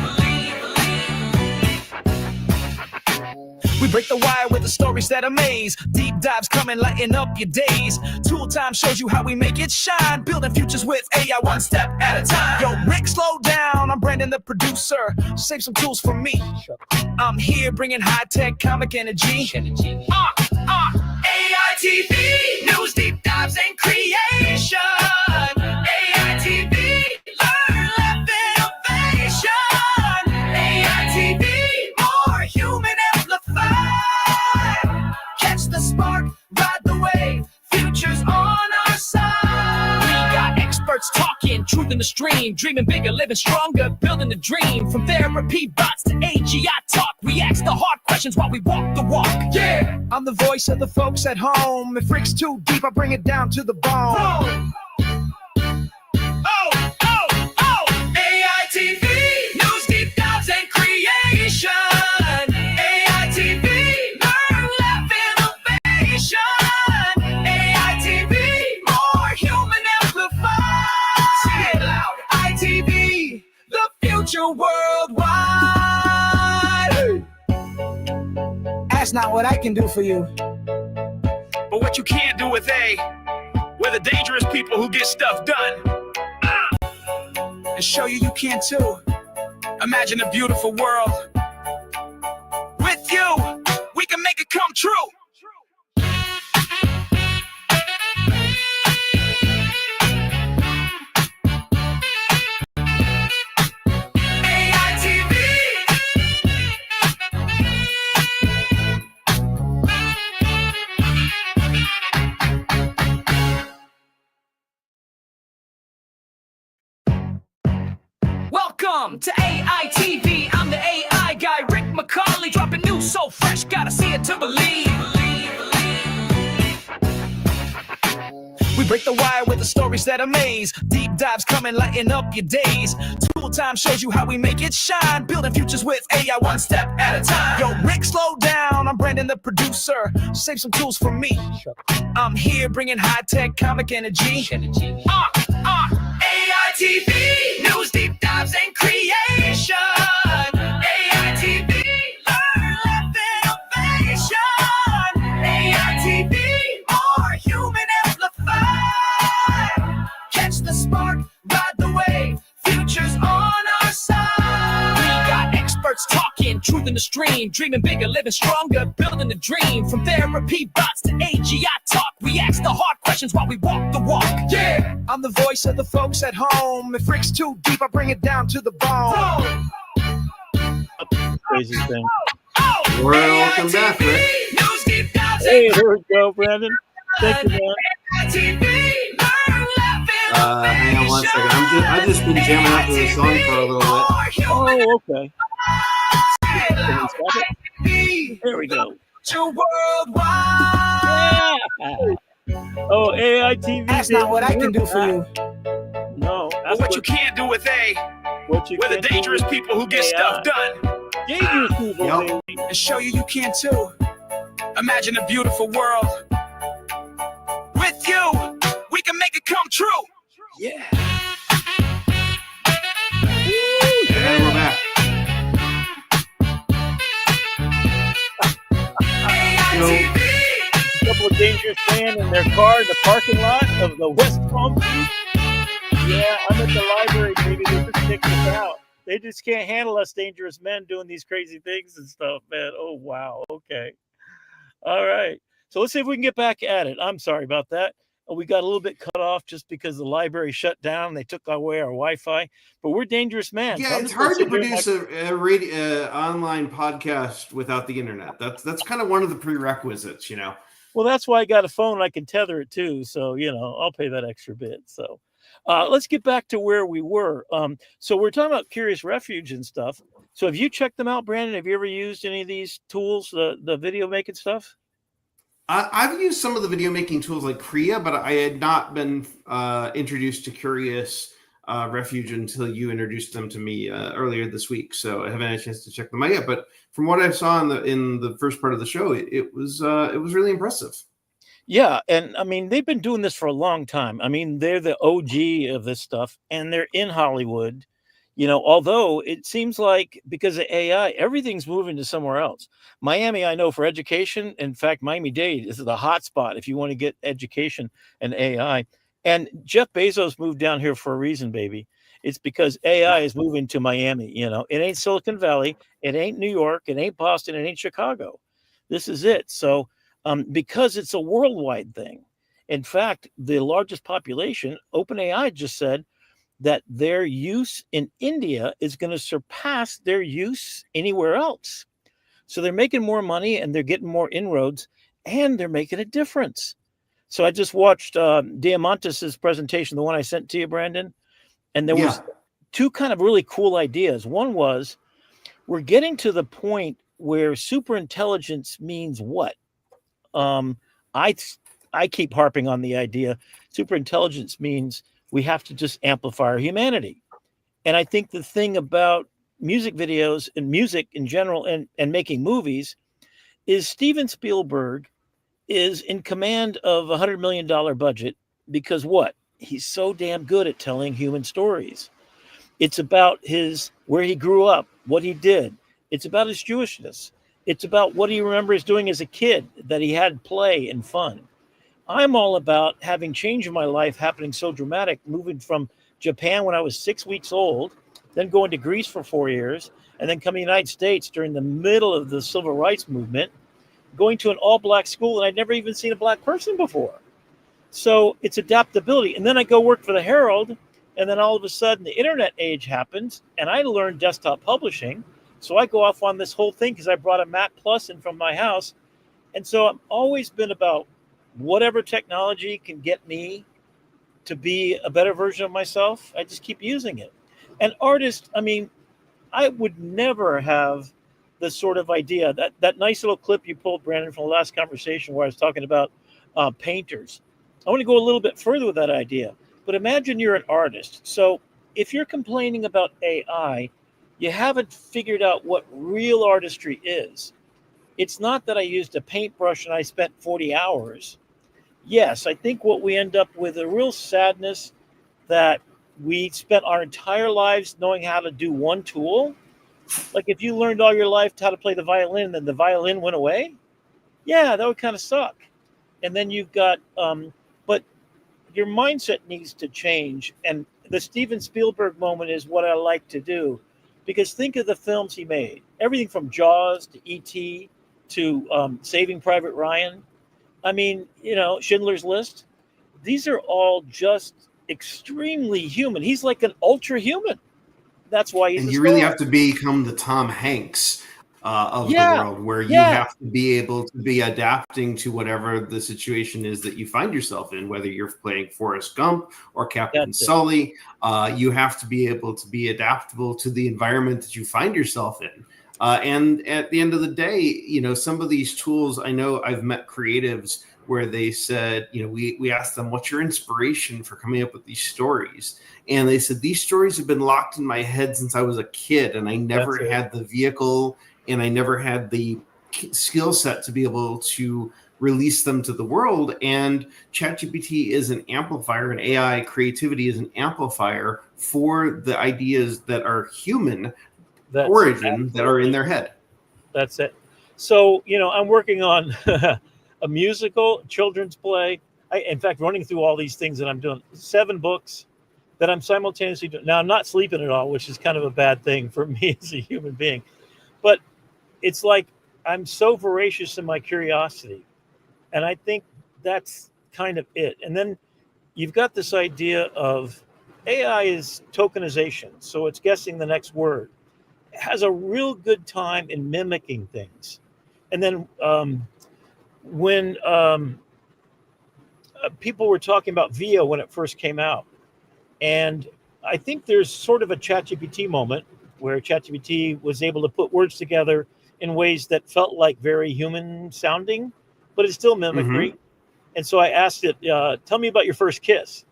We break the wire with the stories that amaze. Deep dives coming, lighting up your days. Tool Time shows you how we make it shine. Building futures with AI one step at a time. Yo, Rick, slow down. I'm Brandon, the producer. Save some tools for me. I'm here bringing high-tech comic energy. AITV, news, deep dives, and creation. AITV, learn, laugh, innovation. AITV, more human amplified. Catch the spark, ride the wave, future's on our side. We got experts talking, truth in the stream. Dreaming bigger, living stronger, building a dream. From therapy bots to AGI talk, we ask the hard questions while we walk the walk. Yeah, I'm the voice of the folks at home. If Rick's too deep, I bring it down to the bone. AITV, news, deep dives, and creation. AITV, learn, laugh, innovation. AITV, more human amplified. Say it loud. ITV, the future worldwide. That's not what I can do for you, but what you can do with we're the dangerous people who get stuff done. And show you you can too. Imagine a beautiful world. With you, we can make it come true. Welcome to AITV. I'm the AI guy, RickMcCawley, dropping news so fresh, gotta see it to believe. We break the wire with the stories that amaze. Deep dives coming, lighting up your days. Tool Time shows you how we make it shine. Building futures with AI one step at a time. Yo, Rick, slow down. I'm Brandon, the producer. Save some tools for me. I'm here bringing high-tech comic energy. AITV, news, deep dives, and creation. AITV, learn, laugh, innovation. AITV, more human amplified. Catch the spark, ride the wave, future's on our side. We got experts talking, truth in the stream. Dreaming bigger, living stronger, building a dream. From therapy bots to AGI talk, we ask the hard questions while we walk the walk. Yeah, I'm the voice of the folks at home. If Rick's too deep, I bring it down to the bone. Crazy thing. Welcome back, Rick. Hey, here we go, Brandon. Thank you, man. Hang on one second. I've just been jamming out to this song for a little bit. Oh, okay. Can we stop it? There we go. Yeah. Oh, AITV. That's not what I can do for you. No. But what you can do with we're the dangerous people who get stuff done. Dangerous people, and show you you can too. Imagine a beautiful world. With you, we can make it come true. Yeah. And we're back. A couple of dangerous men in their car in the parking lot of the West Palm Beach. Yeah, I'm at the library, baby. They just kicked us out. They just can't handle us dangerous men doing these crazy things and stuff, man. Oh, wow. Okay. All right. So let's see if we can get back at it. I'm sorry about that. We got a little bit cut off just because the library shut down. They took away our Wi-Fi, but we're dangerous men. Yeah, it's hard to produce a radio online podcast without the internet. That's kind of one of the prerequisites, you know. Well, that's why I got a phone I can tether it to. So, you know, I'll pay that extra bit. So let's get back to where we were. So we're talking about Curious Refuge and stuff. So have you checked them out, Brandon? Have you ever used any of these tools, the video making stuff? I've used some of the video making tools like Kriya, but I had not been introduced to Curious Refuge until you introduced them to me earlier this week. So I haven't had a chance to check them out yet. But from what I saw in the first part of the show, it was really impressive. Yeah, and I mean they've been doing this for a long time. I mean they're the OG of this stuff, and they're in Hollywood. You know, although it seems like because of AI, everything's moving to somewhere else. Miami, I know for education. In fact, Miami-Dade is the hot spot if you want to get education and AI. And Jeff Bezos moved down here for a reason, baby. It's because AI is moving to Miami. You know, it ain't Silicon Valley. It ain't New York. It ain't Boston. It ain't Chicago. This is it. So because it's a worldwide thing. In fact, the largest population, OpenAI just said, that their use in India is going to surpass their use anywhere else. So they're making more money and they're getting more inroads and they're making a difference. So I just watched Diamantis's presentation, the one I sent to you, Brandon, and there was two kind of really cool ideas. One was we're getting to the point where superintelligence means what? I keep harping on the idea superintelligence means we have to just amplify our humanity. And I think the thing about music videos and music in general and making movies is Steven Spielberg is in command of $100 million budget because what? He's so damn good at telling human stories. It's about where he grew up, what he did. It's about his Jewishness. It's about what he remembers doing as a kid, that he had play and fun. I'm all about having change in my life happening so dramatic, moving from Japan when I was 6 weeks old, then going to Greece for 4 years, and then coming to the United States during the middle of the civil rights movement, going to an all-black school, and I'd never even seen a black person before. So it's adaptability. And then I go work for the Herald, and then all of a sudden the internet age happens, and I learned desktop publishing. So I go off on this whole thing because I brought a Mac Plus in from my house. And so I've always been about whatever technology can get me to be a better version of myself, I just keep using it. And artists, I mean, I would never have the sort of idea that nice little clip you pulled, Brandon, from the last conversation where I was talking about painters. I want to go a little bit further with that idea. But imagine you're an artist. So if you're complaining about AI, you haven't figured out what real artistry is. It's not that I used a paintbrush and I spent 40 hours. Yes, I think what we end up with a real sadness that we spent our entire lives knowing how to do one tool. Like if you learned all your life how to play the violin and then the violin went away, yeah, that would kind of suck. And then you've got, but your mindset needs to change. And the Steven Spielberg moment is what I like to do. Because think of the films he made. Everything from Jaws to E.T. to Saving Private Ryan. I mean, you know, Schindler's List. These are all just extremely human. He's like an ultra human. That's why he's. And you really have to become the Tom Hanks of the world, where you have to be able to be adapting to whatever the situation is that you find yourself in, whether you're playing Forrest Gump or Captain Sully. You have to be able to be adaptable to the environment that you find yourself in. And at the end of the day, you know, some of these tools, I know I've met creatives where they said, you know, we asked them, what's your inspiration for coming up with these stories? And they said, these stories have been locked in my head since I was a kid, and I never had the vehicle and I never had the skill set to be able to release them to the world. And ChatGPT is an amplifier, and AI creativity is an amplifier for the ideas that are human origin that are in their head. That's it. So, I'm working on a musical, children's play. In fact, running through all these things that I'm doing, 7 books that I'm simultaneously doing. Now, I'm not sleeping at all, which is kind of a bad thing for me as a human being. But it's like I'm so voracious in my curiosity. And I think that's kind of it. And then you've got this idea of AI is tokenization. So it's guessing the next word. It has a real good time in mimicking things. And then when people were talking about VIA when it first came out, and I think there's sort of a ChatGPT moment where ChatGPT was able to put words together in ways that felt like very human sounding, but it's still mimicry. And so I asked it, tell me about your first kiss.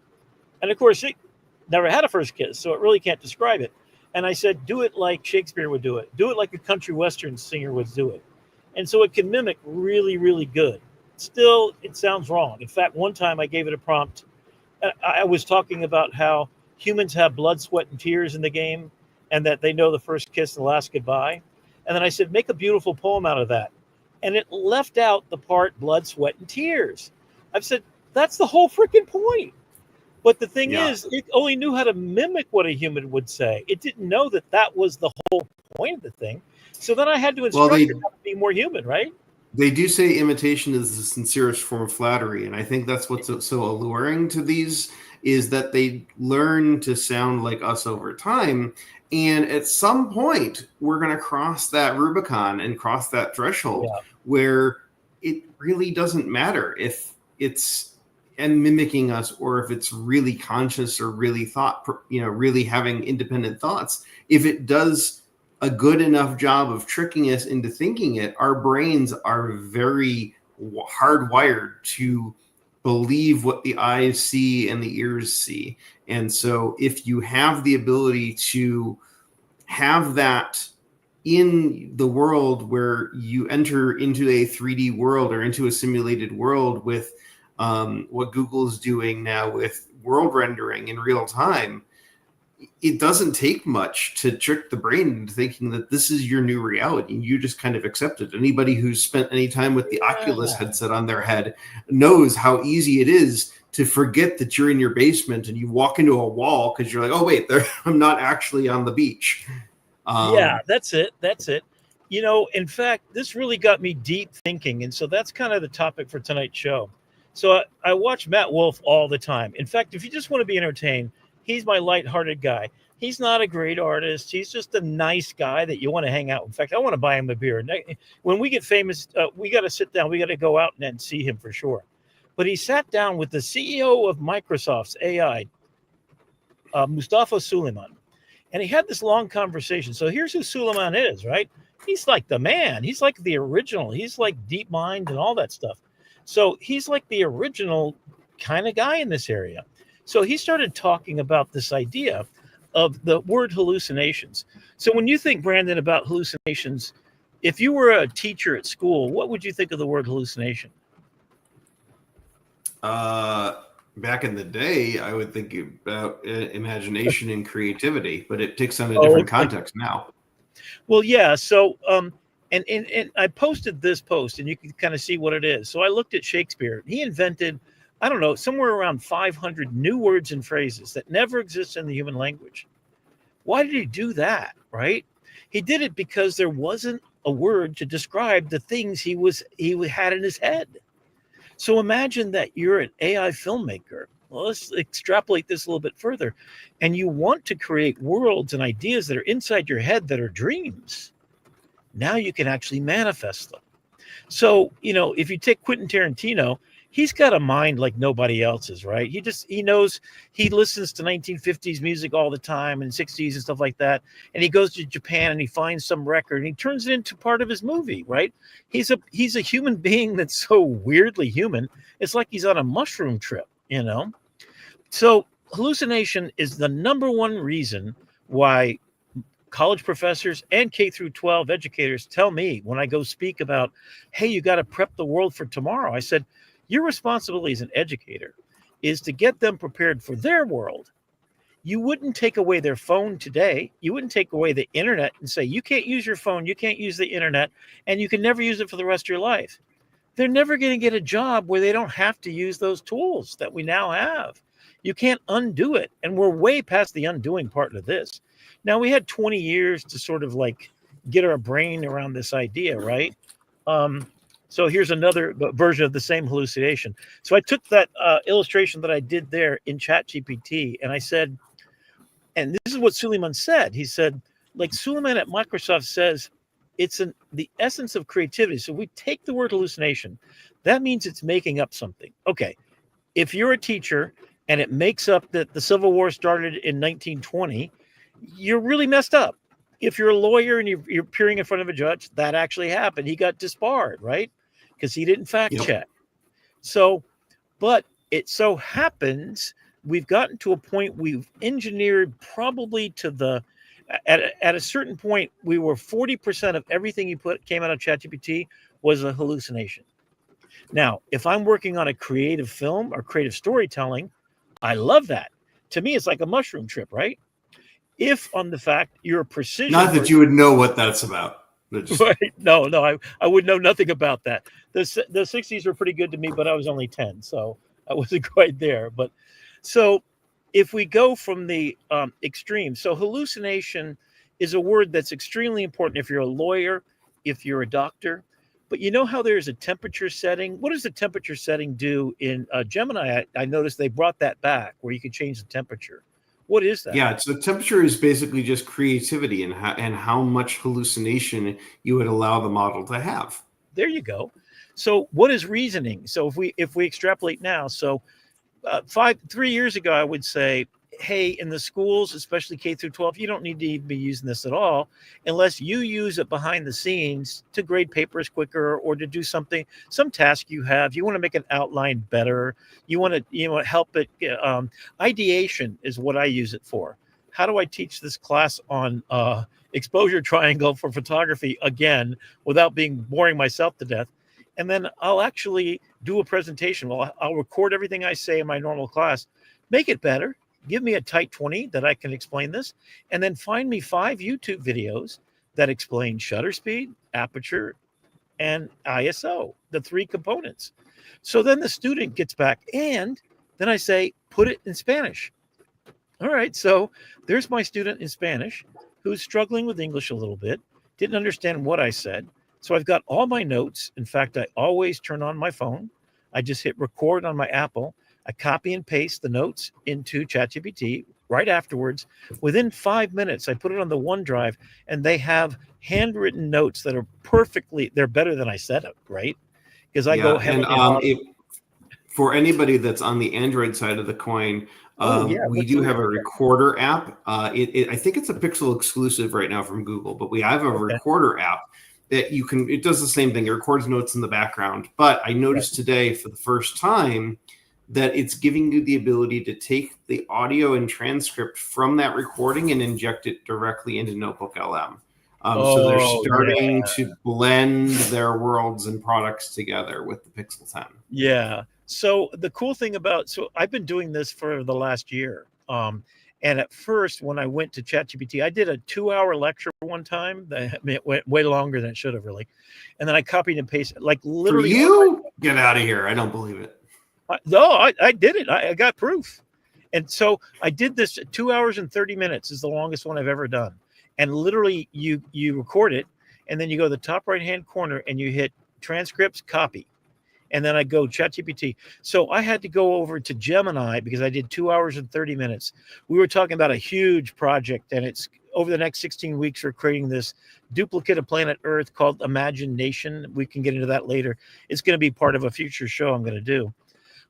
And of course, it never had a first kiss, so it really can't describe it. And I said, do it like Shakespeare would do it. Do it like a country western singer would do it. And so it can mimic really, really good. Still, it sounds wrong. In fact, one time I gave it a prompt. I was talking about how humans have blood, sweat, and tears in the game, and that they know the first kiss and the last goodbye. And then I said, make a beautiful poem out of that. And it left out the part blood, sweat, and tears. I've said, that's the whole freaking point. But the thing is, it only knew how to mimic what a human would say. It didn't know that that was the whole point of the thing. So then I had to instruct it how to be more human, right? They do say imitation is the sincerest form of flattery. And I think that's what's so alluring to these, is that they learn to sound like us over time. And at some point, we're going to cross that Rubicon and cross that threshold where it really doesn't matter if it's mimicking us or if it's really conscious or really really having independent thoughts. If it does a good enough job of tricking us into thinking it, our brains are very hardwired to believe what the eyes see and the ears see. And so if you have the ability to have that in the world where you enter into a 3D world or into a simulated world with what Google is doing now with world rendering in real time, it doesn't take much to trick the brain into thinking that this is your new reality. You just kind of accept it. Anybody who's spent any time with the Oculus headset on their head knows how easy it is to forget that you're in your basement and you walk into a wall because you're like, oh, wait, I'm not actually on the beach. That's it. That's it. In fact, this really got me deep thinking. And so that's kind of the topic for tonight's show. So I watch Matt Wolf all the time. In fact, if you just want to be entertained, he's my lighthearted guy. He's not a great artist. He's just a nice guy that you want to hang out with. In fact, I want to buy him a beer. When we get famous, we got to sit down. We got to go out and see him for sure. But he sat down with the CEO of Microsoft's AI, Mustafa Suleyman. And he had this long conversation. So here's who Suleyman is, right? He's like the man. He's like the original. He's like DeepMind and all that stuff. So he's like the original kind of guy in this area. So he started talking about this idea of the word hallucinations. So when you think, Brandon, about hallucinations, if you were a teacher at school, what would you think of the word hallucination? Back in the day, I would think about imagination and creativity, but it takes on a different context now. Well, yeah. So, and I posted this post, and you can kind of see what it is. So I looked at Shakespeare. He invented, I don't know, somewhere around 500 new words and phrases that never exist in the human language. Why did he do that, right? He did it because there wasn't a word to describe the things he had in his head. So imagine that you're an AI filmmaker. Well, let's extrapolate this a little bit further. And you want to create worlds and ideas that are inside your head that are dreams. Now you can actually manifest them. So, if you take Quentin Tarantino, he's got a mind like nobody else's, right? He knows, he listens to 1950s music all the time and 60s and stuff like that. And he goes to Japan and he finds some record and he turns it into part of his movie, right? He's a human being that's so weirdly human. It's like he's on a mushroom trip, So hallucination is the number one reason why college professors and K through 12 educators tell me when I go speak about, hey, you got to prep the world for tomorrow. I said, your responsibility as an educator is to get them prepared for their world. You wouldn't take away their phone today. You wouldn't take away the internet and say, you can't use your phone, you can't use the internet, and you can never use it for the rest of your life. They're never going to get a job where they don't have to use those tools that we now have. You can't undo it. And we're way past the undoing part of this. Now, we had 20 years to sort of like get our brain around this idea, right? So here's another version of the same hallucination. So I took that illustration that I did there in ChatGPT, and I said, and this is what Suleiman said. He said, like Suleiman at Microsoft says, it's the essence of creativity. So we take the word hallucination. That means it's making up something. Okay, if you're a teacher and it makes up that the Civil War started in 1920, you're really messed up. If you're a lawyer and you're appearing in front of a judge, that actually happened. He got disbarred, right? Because he didn't fact check. So, but it so happens we've gotten to a point we've engineered probably to the, at a certain point, we were 40% of everything you came out of ChatGPT was a hallucination. Now, if I'm working on a creative film or creative storytelling, I love that. To me, it's like a mushroom trip, right? If on the fact you're a precision. Not that you would know what that's about. Right. No, I would know nothing about that. The 60s were pretty good to me, but I was only 10, so I wasn't quite there. But so if we go from the extreme, so hallucination is a word that's extremely important if you're a lawyer, if you're a doctor. But you know how there's a temperature setting? What does the temperature setting do in Gemini? I noticed they brought that back where you can change the temperature. What is that? Yeah, so temperature is basically just creativity and how much hallucination you would allow the model to have. There you go. So what is reasoning? So if we extrapolate now, so 3 years ago, I would say, hey, in the schools, especially K through 12, you don't need to even be using this at all unless you use it behind the scenes to grade papers quicker or to do something, some task you have. You want to make an outline better. You want to help it. Ideation is what I use it for. How do I teach this class on exposure triangle for photography again without boring myself to death? And then I'll actually do a presentation. Well, I'll record everything I say in my normal class, make it better. Give me a tight 20 that I can explain this, and then find me 5 YouTube videos that explain shutter speed, aperture, and ISO, the 3 components. So then the student gets back, and then I say, put it in Spanish. All right, so there's my student in Spanish who's struggling with English a little bit, didn't understand what I said. So I've got all my notes. In fact, I always turn on my phone. I just hit record on my Apple. I copy and paste the notes into ChatGPT right afterwards. Within 5 minutes, I put it on the OneDrive, and they have handwritten notes that are they're better than I said it, right? Because I go ahead and for anybody that's on the Android side of the coin, we do have a recorder app. I think it's a Pixel exclusive right now from Google, but we have a recorder app that you can, it does the same thing. It records notes in the background. But I noticed today for the first time that it's giving you the ability to take the audio and transcript from that recording and inject it directly into NotebookLM. So they're starting to blend their worlds and products together with the Pixel 10. Yeah. So the cool thing so I've been doing this for the last year. And at first, when I went to ChatGPT, I did a 2-hour lecture one time. It went way longer than it should have, really. And then I copied and pasted, like literally. For you? Get out of here. I don't believe it. No, I did it. I got proof. And so I did this 2 hours and 30 minutes is the longest one I've ever done. And literally you record it, and then you go to the top right-hand corner and you hit transcripts, copy. And then I go ChatGPT. So I had to go over to Gemini because I did 2 hours and 30 minutes. We were talking about a huge project, and it's over the next 16 weeks, we're creating this duplicate of planet Earth called Imagination. We can get into that later. It's going to be part of a future show I'm going to do.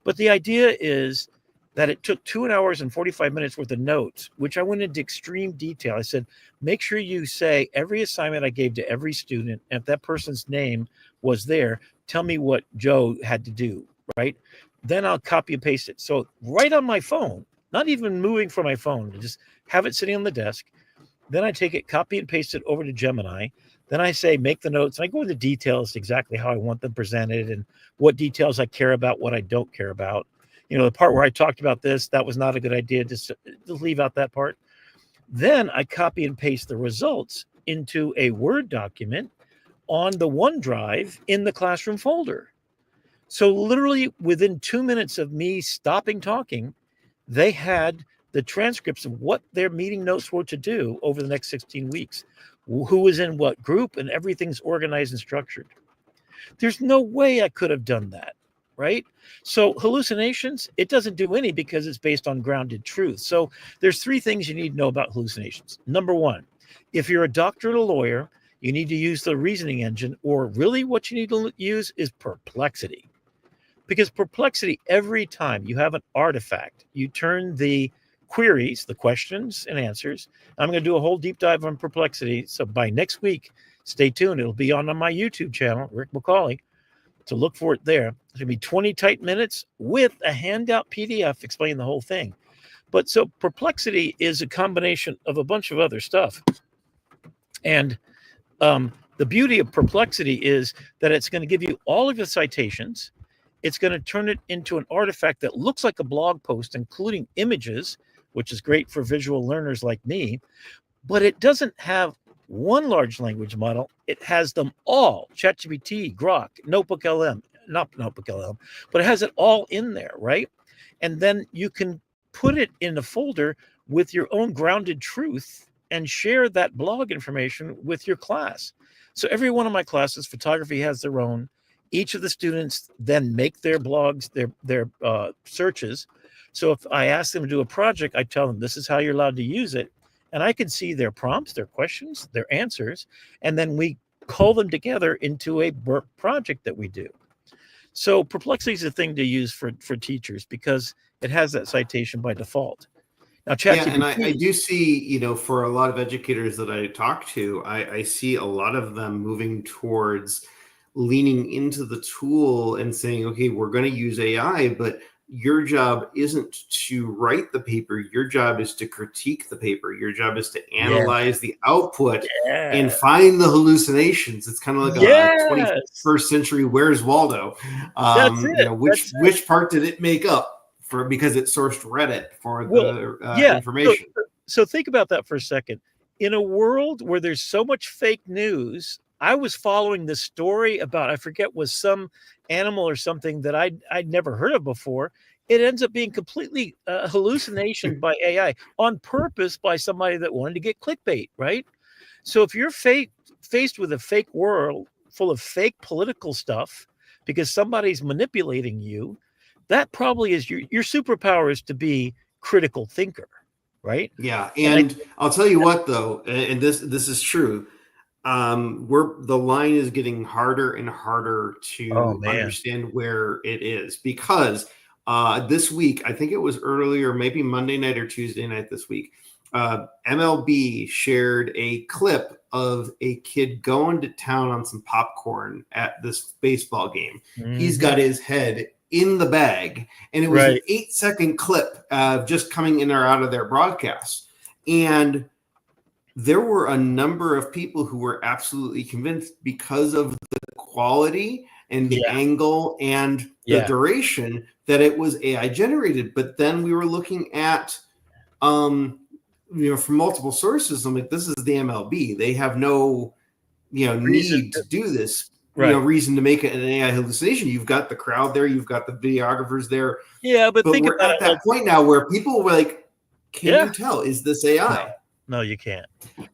But the idea is that it took 2 hours and 45 minutes worth of notes, which I went into extreme detail. I said, make sure you say every assignment I gave to every student, and if that person's name was there, tell me what Joe had to do, right? Then I'll copy and paste it. So right on my phone, not even moving from my phone, just have it sitting on the desk. Then I take it, copy and paste it over to Gemini. Then I say, make the notes. And I go into details exactly how I want them presented and what details I care about, what I don't care about. You know, the part where I talked about this, that was not a good idea. Just leave out that part. Then I copy and paste the results into a Word document on the OneDrive in the classroom folder. So literally within 2 minutes of me stopping talking, they had the transcripts of what their meeting notes were to do over the next 16 weeks, who was in what group, and everything's organized and structured. There's no way I could have done that, right? So hallucinations, it doesn't do any because it's based on grounded truth. So there's 3 things you need to know about hallucinations. Number 1, if you're a doctor and a lawyer, you need to use the reasoning engine, or really what you need to use is Perplexity. Because Perplexity, every time you have an artifact, you turn the queries, the questions and answers. I'm going to do a whole deep dive on Perplexity. So by next week, stay tuned. It'll be on my YouTube channel, RickMcCawley. So look for it there. It's going to be 20 tight minutes with a handout PDF explaining the whole thing. But so Perplexity is a combination of a bunch of other stuff. And the beauty of Perplexity is that it's going to give you all of the citations. It's going to turn it into an artifact that looks like a blog post, including images, which is great for visual learners like me. But it doesn't have one large language model. It has them all: ChatGPT, Grok, NotebookLM, not NotebookLM, but it has it all in there, right? And then you can put it in a folder with your own grounded truth and share that blog information with your class. So every one of my classes, photography has their own. Each of the students then make their blogs, their searches. So if I ask them to do a project, I tell them this is how you're allowed to use it. And I can see their prompts, their questions, their answers, and then we call them together into a project that we do. So Perplexity is a thing to use for teachers because it has that citation by default. Now, ChatGPT, and I do see, you know, for a lot of educators that I talk to, I see a lot of them moving towards leaning into the tool and saying, okay, we're going to use AI, but your job isn't to write the paper. Your job is to critique the paper. Your job is to analyze the output and find the hallucinations. It's kind of like a 21st century Where's Waldo? You know, which part did it make up for, because it sourced Reddit for the information. So think about that for a second. In a world where there's so much fake news, I was following this story about, I forget, was some animal or something that I'd never heard of before. It ends up being completely hallucination by AI on purpose by somebody that wanted to get clickbait, right? So if you're faced with a fake world full of fake political stuff because somebody's manipulating you, that probably is your superpower, is to be critical thinker, right? Yeah, and I'll tell you what, though, and this is true. The line is getting harder and harder to understand where it is, because this week, I think it was earlier, maybe Monday night or Tuesday night this week, MLB shared a clip of a kid going to town on some popcorn at this baseball game. He's got his head in the bag, and it was an 8-second clip just coming in or out of their broadcast. And there were a number of people who were absolutely convinced, because of the quality and the angle and the duration, that it was AI generated. But then we were looking at, you know, from multiple sources. I'm like, this is the MLB. They have no, you know, need to do this. You know, reason to make it an AI hallucination. You've got the crowd there. You've got the videographers there. Yeah, but think we're about at that point now where people were like, can you tell? Is this AI? No, you can't.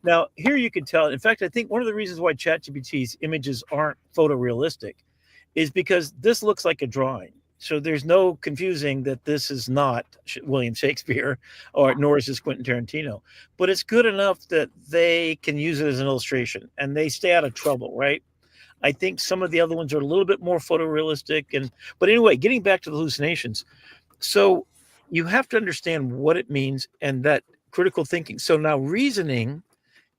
Now, here you can tell. In fact, I think one of the reasons why ChatGPT's images aren't photorealistic is because this looks like a drawing. So there's no confusing that this is not William Shakespeare, or nor is this Quentin Tarantino. But it's good enough that they can use it as an illustration and they stay out of trouble, right? I think some of the other ones are a little bit more photorealistic. But anyway, getting back to the hallucinations. So you have to understand what it means and that critical thinking. So now reasoning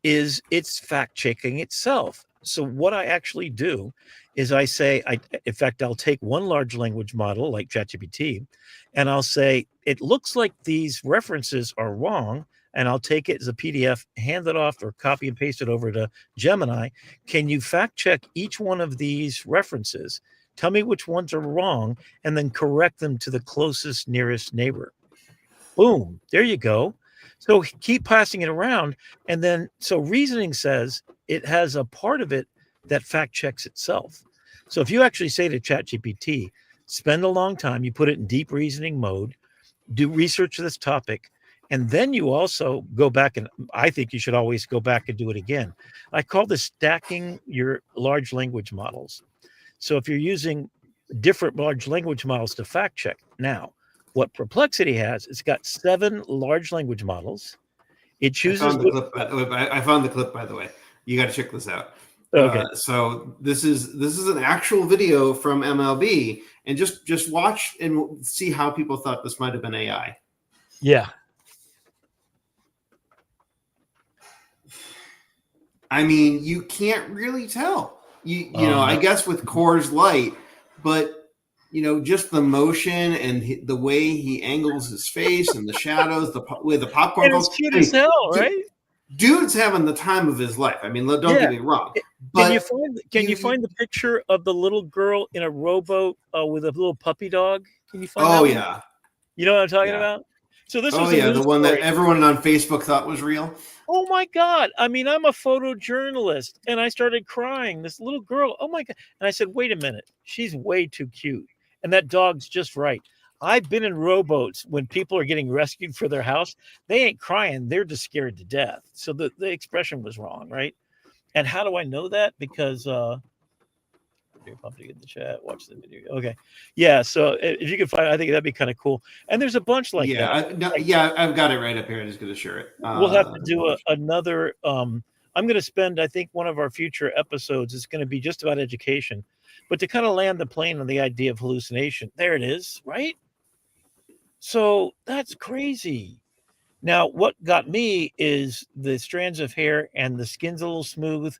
is it's fact checking itself. So what I actually do is I say, in fact, I'll take one large language model like ChatGPT, and I'll say, it looks like these references are wrong. and I'll take it as a PDF, hand it off, or copy and paste it over to Gemini. Can you fact check each one of these references? Tell me which ones are wrong, and then correct them to the closest nearest neighbor. Boom, there you go. So keep passing it around. And then, so reasoning says it has a part of it that fact checks itself. So if you actually say to ChatGPT, spend a long time, you put it in deep reasoning mode, do research this topic, and then you also go back, and I think you should always go back and do it again. I call this stacking your large language models. So if you're using different large language models to fact check, now what Perplexity has, it's got 7 large language models. It chooses. I found the clip, by the way. You got to check this out. Okay. So this is an actual video from MLB, and just watch and see how people thought this might have been AI. Yeah. I mean, you can't really tell. You know, I guess with Coors Light, but just the motion and the way he angles his face and the shadows, with the popcorn. And it's cute as hell, right? Dude's having the time of his life. I mean, don't get me wrong. But can you find the picture of the little girl in a rowboat with a little puppy dog? Can you find that one? Yeah. You know what I'm talking about? So this was the one that everyone on Facebook thought was real. Oh my God. I mean, I'm a photojournalist and I started crying. This little girl, oh my God. And I said, wait a minute. She's way too cute. And that dog's just right. I've been in rowboats when people are getting rescued for their house. They ain't crying. They're just scared to death. So the expression was wrong, right? And how do I know that? Because you're pumped to get in the chat. Watch the video. Okay. Yeah. So if you can find, I think that'd be kind of cool. And there's a bunch like that. I've got it right up here. I'm just going to share it. We'll have to do another. I'm going to spend, I think, one of our future episodes is going to be just about education, but to kind of land the plane on the idea of hallucination. There it is, right? So that's crazy. Now, what got me is the strands of hair and the skin's a little smooth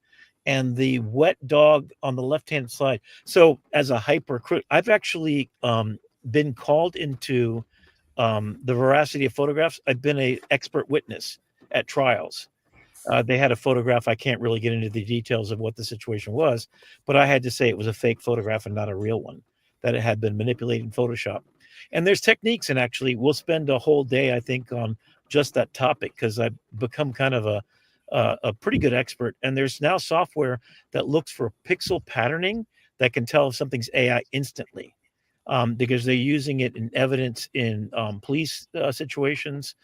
and the wet dog on the left-hand side. So as a I've actually been called into the veracity of photographs. I've been an expert witness at trials. They had a photograph. I can't really get into the details of what the situation was, but I had to say it was a fake photograph and not a real one, that it had been manipulated in Photoshop. And there's techniques, and actually we'll spend a whole day, I think, on just that topic, because I've become kind of a pretty good expert. And there's now software that looks for pixel patterning that can tell if something's AI instantly, because they're using it in evidence in police situations.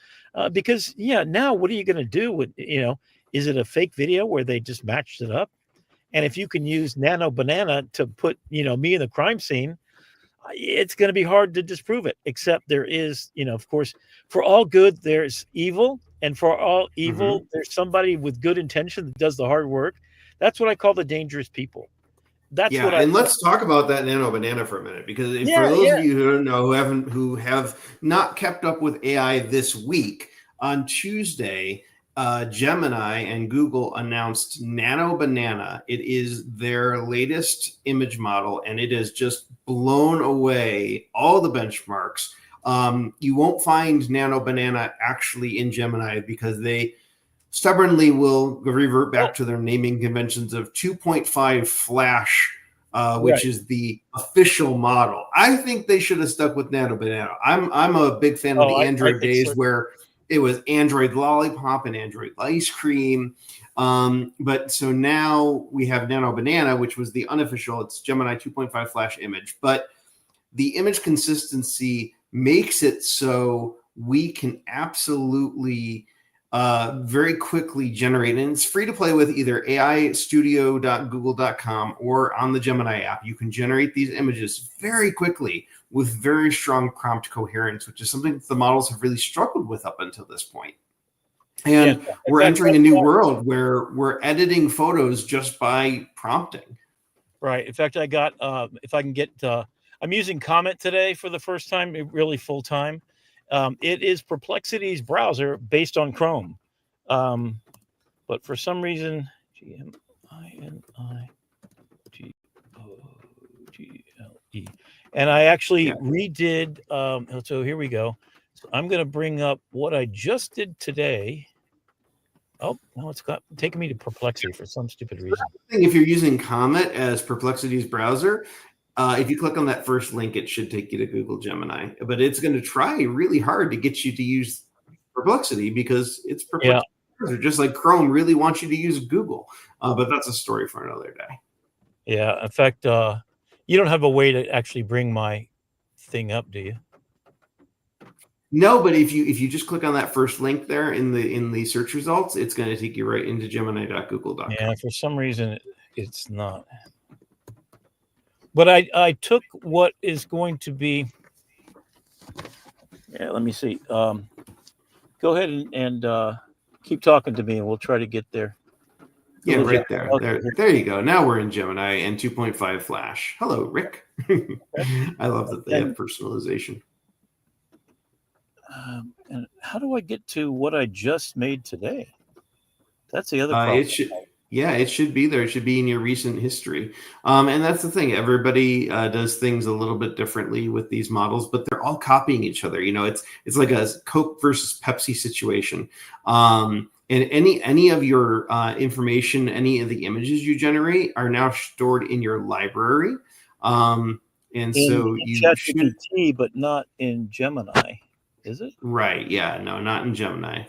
Because now what are you going to do with, is it a fake video where they just matched it up? And if you can use Nano Banana to put, me in the crime scene, it's going to be hard to disprove it, except there is, of course, for all good, there's evil. And for all evil, there's somebody with good intention that does the hard work. That's what I call the dangerous people. That's what let's talk about that Nano Banana for a minute, because for those of you who don't know, who have not kept up with AI this week, on Tuesday, Gemini and Google announced Nano Banana. It is their latest image model, and it has just blown away all the benchmarks. You won't find Nano Banana actually in Gemini because they stubbornly will revert back to their naming conventions of 2.5 Flash, which is the official model. I think they should have stuck with Nano Banana. I'm a big fan of the Android days where it was Android Lollipop and Android Ice Cream. But so now we have Nano Banana, which was the unofficial. It's Gemini 2.5 Flash image. But the image consistency makes it so we can absolutely very quickly generate, and it's free to play with either aistudio.google.com or on the Gemini app. You can generate these images very quickly with very strong prompt coherence, which is something that the models have really struggled with up until this point. And we're entering a new world where we're editing photos just by prompting. Right. In fact, I got, if I can get, I'm using Comment today for the first time, really full time. It is Perplexity's browser based on Chrome. But for some reason, GMINIGOGLE. And I actually redid, so here we go. So I'm going to bring up what I just did today. Oh, no, it's taking me to Perplexity for some stupid reason. If you're using Comet as Perplexity's browser, if you click on that first link, it should take you to Google Gemini. But it's going to try really hard to get you to use Perplexity because it's Perplexity. Yeah. Just like Chrome really wants you to use Google. But that's a story for another day. Yeah. In fact, you don't have a way to actually bring my thing up, do you? No, but if you just click on that first link there in the search results, it's going to take you right into gemini.google.com. Yeah, for some reason it's not. But I took what is going to be. Yeah, let me see. Go ahead and keep talking to me, and we'll try to get there. Yeah, right there. There you go. Now we're in Gemini and 2.5 Flash. Hello, Rick. I love that they have personalization. And how do I get to what I just made today? That's the other problem. It should be there. It should be in your recent history. And that's the thing. Everybody does things a little bit differently with these models, but they're all copying each other. You know, it's like a Coke versus Pepsi situation. And any of your information, any of the images you generate are now stored in your library. And so you ChatGPT, but not in Gemini. Is it? Right. Yeah. No, not in Gemini.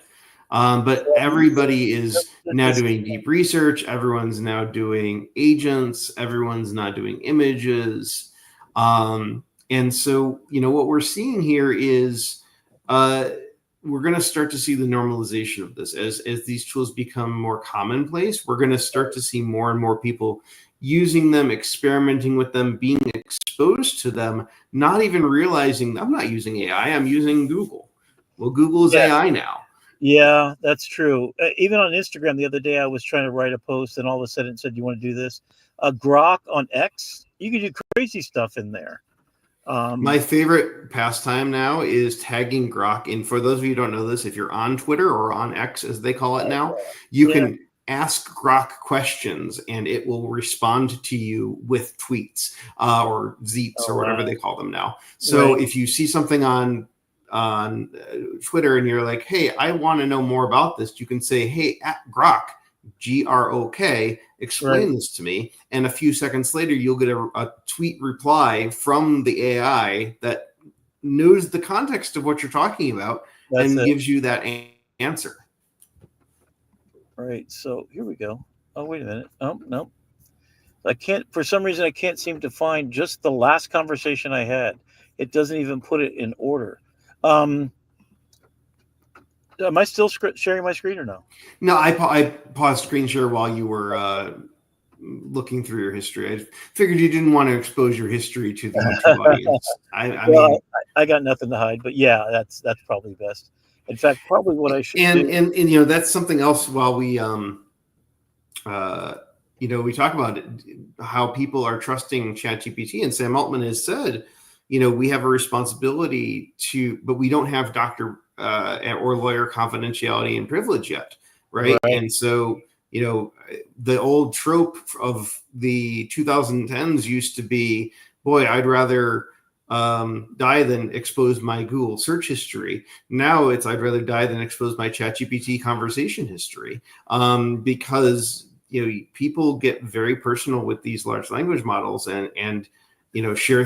But everybody is now doing deep research. Everyone's now doing agents. Everyone's not doing images. And so, you know, what we're seeing here is we're going to start to see the normalization of this as these tools become more commonplace. We're going to start to see more and more people using them, experimenting with them, being exposed to them, not even realizing I'm not using AI, I'm using Google. Well, Google is AI now. Yeah, that's true. Even on Instagram the other day, I was trying to write a post and all of a sudden it said, you want to do this? Grok on X, you can do crazy stuff in there. My favorite pastime now is tagging Grok. And for those of you who don't know this, if you're on Twitter or on X, as they call it now, you can ask Grok questions and it will respond to you with tweets or zeets or whatever they call them now. So if you see something on Twitter and you're like, hey, I want to know more about this, you can say, hey, at Grok, Grok, explain this to me. And a few seconds later, you'll get a tweet reply from the AI that knows the context of what you're talking about and gives you that answer. All right, so here we go. Oh, wait a minute. Oh, no. I can't, for some reason, I can't seem to find just the last conversation I had. It doesn't even put it in order. Am I still sharing my screen or no? No, I paused screen share while you were looking through your history. I figured you didn't want to expose your history to the YouTube audience. I got nothing to hide, but yeah, that's probably best. In fact, probably what I should do. And you know, that's something else while we you know, we talk about how people are trusting ChatGPT, and Sam Altman has said, you know, we have a responsibility but we don't have doctor or lawyer confidentiality and privilege yet, right? And so, you know, the old trope of the 2010s used to be, boy, I'd rather die than expose my Google search history. Now it's I'd rather die than expose my ChatGPT conversation history, because you know, people get very personal with these large language models and you know, I'd share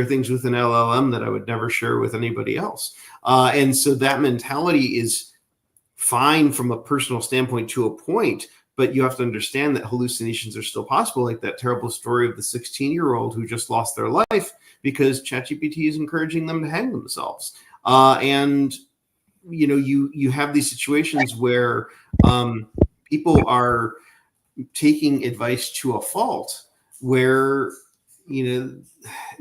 things with an LLM that I would never share with anybody else. And so that mentality is fine from a personal standpoint to a point, but you have to understand that hallucinations are still possible, like that terrible story of the 16-year-old who just lost their life because ChatGPT is encouraging them to hang themselves. And, you know, you have these situations where people are taking advice to a fault where, you know,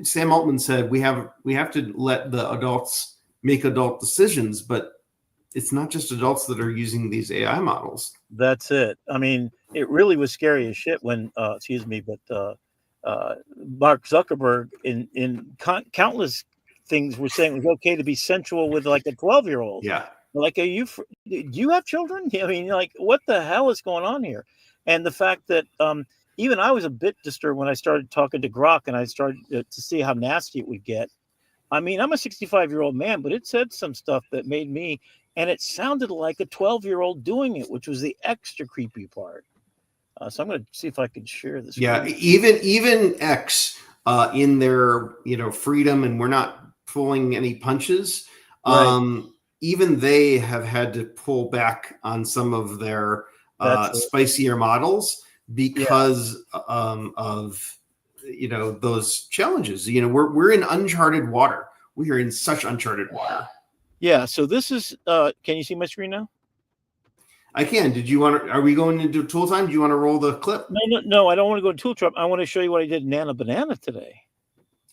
Sam Altman said, we have to let the adults make adult decisions, but it's not just adults that are using these AI models. That's it. I mean, it really was scary as shit when, Mark Zuckerberg in countless things were saying it was okay to be sensual with like a 12-year-old. Yeah. Like, do you have children? I mean, like, what the hell is going on here? And the fact that even I was a bit disturbed when I started talking to Grok and I started to see how nasty it would get. I mean, I'm a 65-year-old man, but it said some stuff that made me, and it sounded like a 12-year-old doing it, which was the extra creepy part. So I'm going to see if I can share this. Yeah, even X in their freedom, and we're not pulling any punches. Right. Even they have had to pull back on some of their spicier models because of those challenges. We're in uncharted water. We are in such uncharted water. Yeah. So this is. Can you see my screen now? I can. Did you want to? Are we going into tool time? Do you want to roll the clip? No. I don't want to go to tool time. I want to show you what I did in Nano Banana today.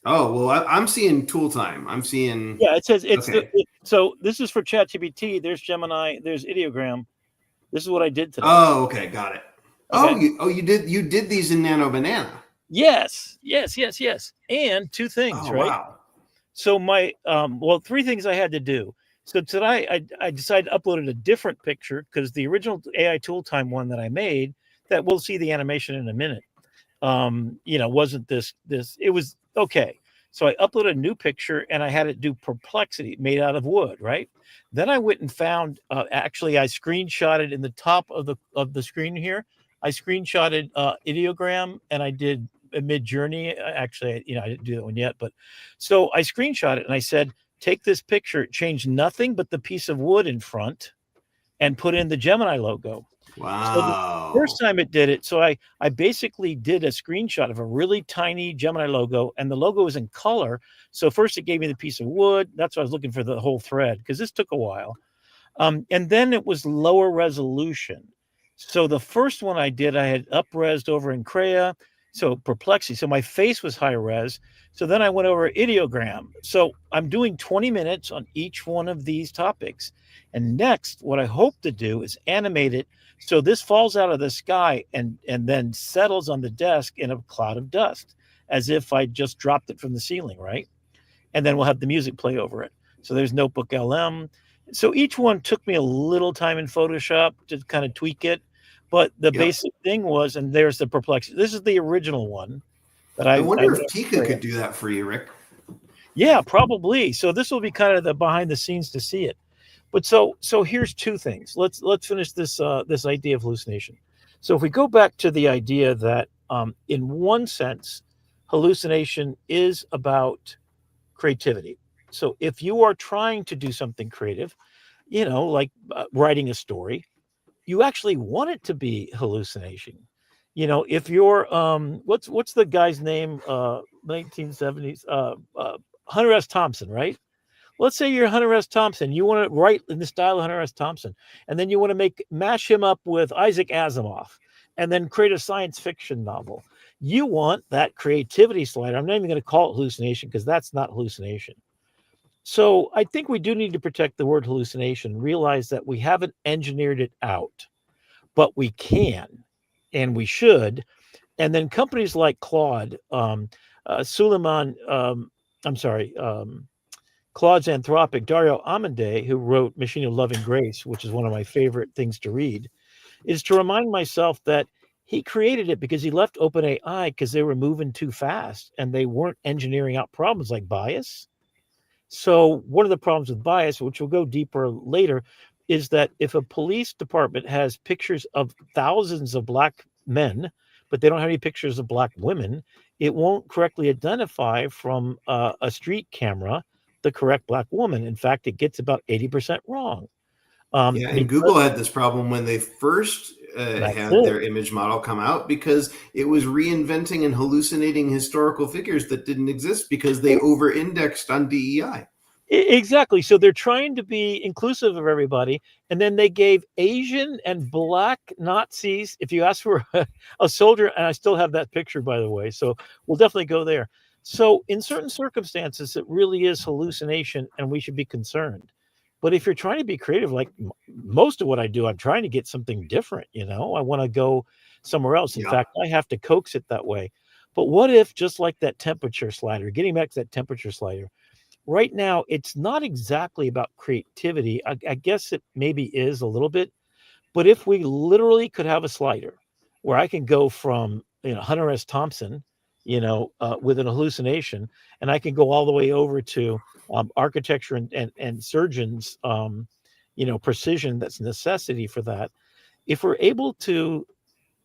Oh well, I'm seeing tool time. I'm seeing. Yeah, it says it's okay. So this is for ChatGPT. There's Gemini. There's Ideogram. This is what I did today. Oh, okay, got it. Okay. You did these in Nano Banana. Yes. And two things, right? Wow. So my three things I had to do. So today I decided to upload a different picture because the original AI tool time one that I made, that we'll see the animation in a minute, wasn't this, it was okay. So I uploaded a new picture and I had it do Perplexity made out of wood, right? Then I went and found, actually I screenshotted in the top of the screen here. I screenshotted Ideogram and I did a Mid-Journey. Actually, I didn't do that one yet, but so I screenshot it and I said, take this picture, change nothing but the piece of wood in front and put in the Gemini logo. Wow. So the first time it did it, so I basically did a screenshot of a really tiny Gemini logo, and the logo was in color. So first it gave me the piece of wood. That's why I was looking for the whole thread, because this took a while. And then it was lower resolution. So the first one I did, I had up-resed over in Crea, so Perplexity. So my face was high res. So then I went over Ideogram. So I'm doing 20 minutes on each one of these topics. And next, what I hope to do is animate it so this falls out of the sky and then settles on the desk in a cloud of dust, as if I just dropped it from the ceiling, right? And then we'll have the music play over it. So there's NotebookLM. So each one took me a little time in Photoshop to kind of tweak it. But the basic thing was, and there's the Perplexity. This is the original one. But I wonder if Tika could do that for you, Rick. Yeah, probably. So this will be kind of the behind the scenes to see it. But so here's two things. Let's finish this this idea of hallucination. So if we go back to the idea that in one sense, hallucination is about creativity. So if you are trying to do something creative, like writing a story, you actually want it to be hallucination. If you're what's the guy's name, 1970s, Hunter S. Thompson, right? Let's say you're Hunter S. Thompson, you want to write in the style of Hunter S. Thompson, and then you want to mash him up with Isaac Asimov and then create a science fiction novel. You want that creativity slider. I'm not even going to call it hallucination because that's not hallucination. So I think we do need to protect the word hallucination, realize that we haven't engineered it out, but we can, and we should. And then companies like Claude, Claude's Anthropic, Dario Amodei, who wrote Machine of Loving Grace, which is one of my favorite things to read, is to remind myself that he created it because he left OpenAI because they were moving too fast and they weren't engineering out problems like bias. So one of the problems with bias, which we'll go deeper later, is that if a police department has pictures of thousands of black men, but they don't have any pictures of black women, it won't correctly identify from a street camera the correct black woman. In fact, it gets about 80% wrong. And Google had this problem when they first had their image model come out, because it was reinventing and hallucinating historical figures that didn't exist because they over-indexed on DEI. Exactly. So they're trying to be inclusive of everybody. And then they gave Asian and black Nazis, if you ask for a soldier, and I still have that picture, by the way, so we'll definitely go there. So in certain circumstances, it really is hallucination and we should be concerned. But if you're trying to be creative, like most of what I do, I'm trying to get something different. I want to go somewhere else. In fact, I have to coax it that way. But what if, just like that temperature slider, getting back to that temperature slider, right now, it's not exactly about creativity. I guess it maybe is a little bit. But if we literally could have a slider where I can go from Hunter S. Thompson with an hallucination, and I can go all the way over to architecture and surgeons, precision. That's necessity for that. If we're able to,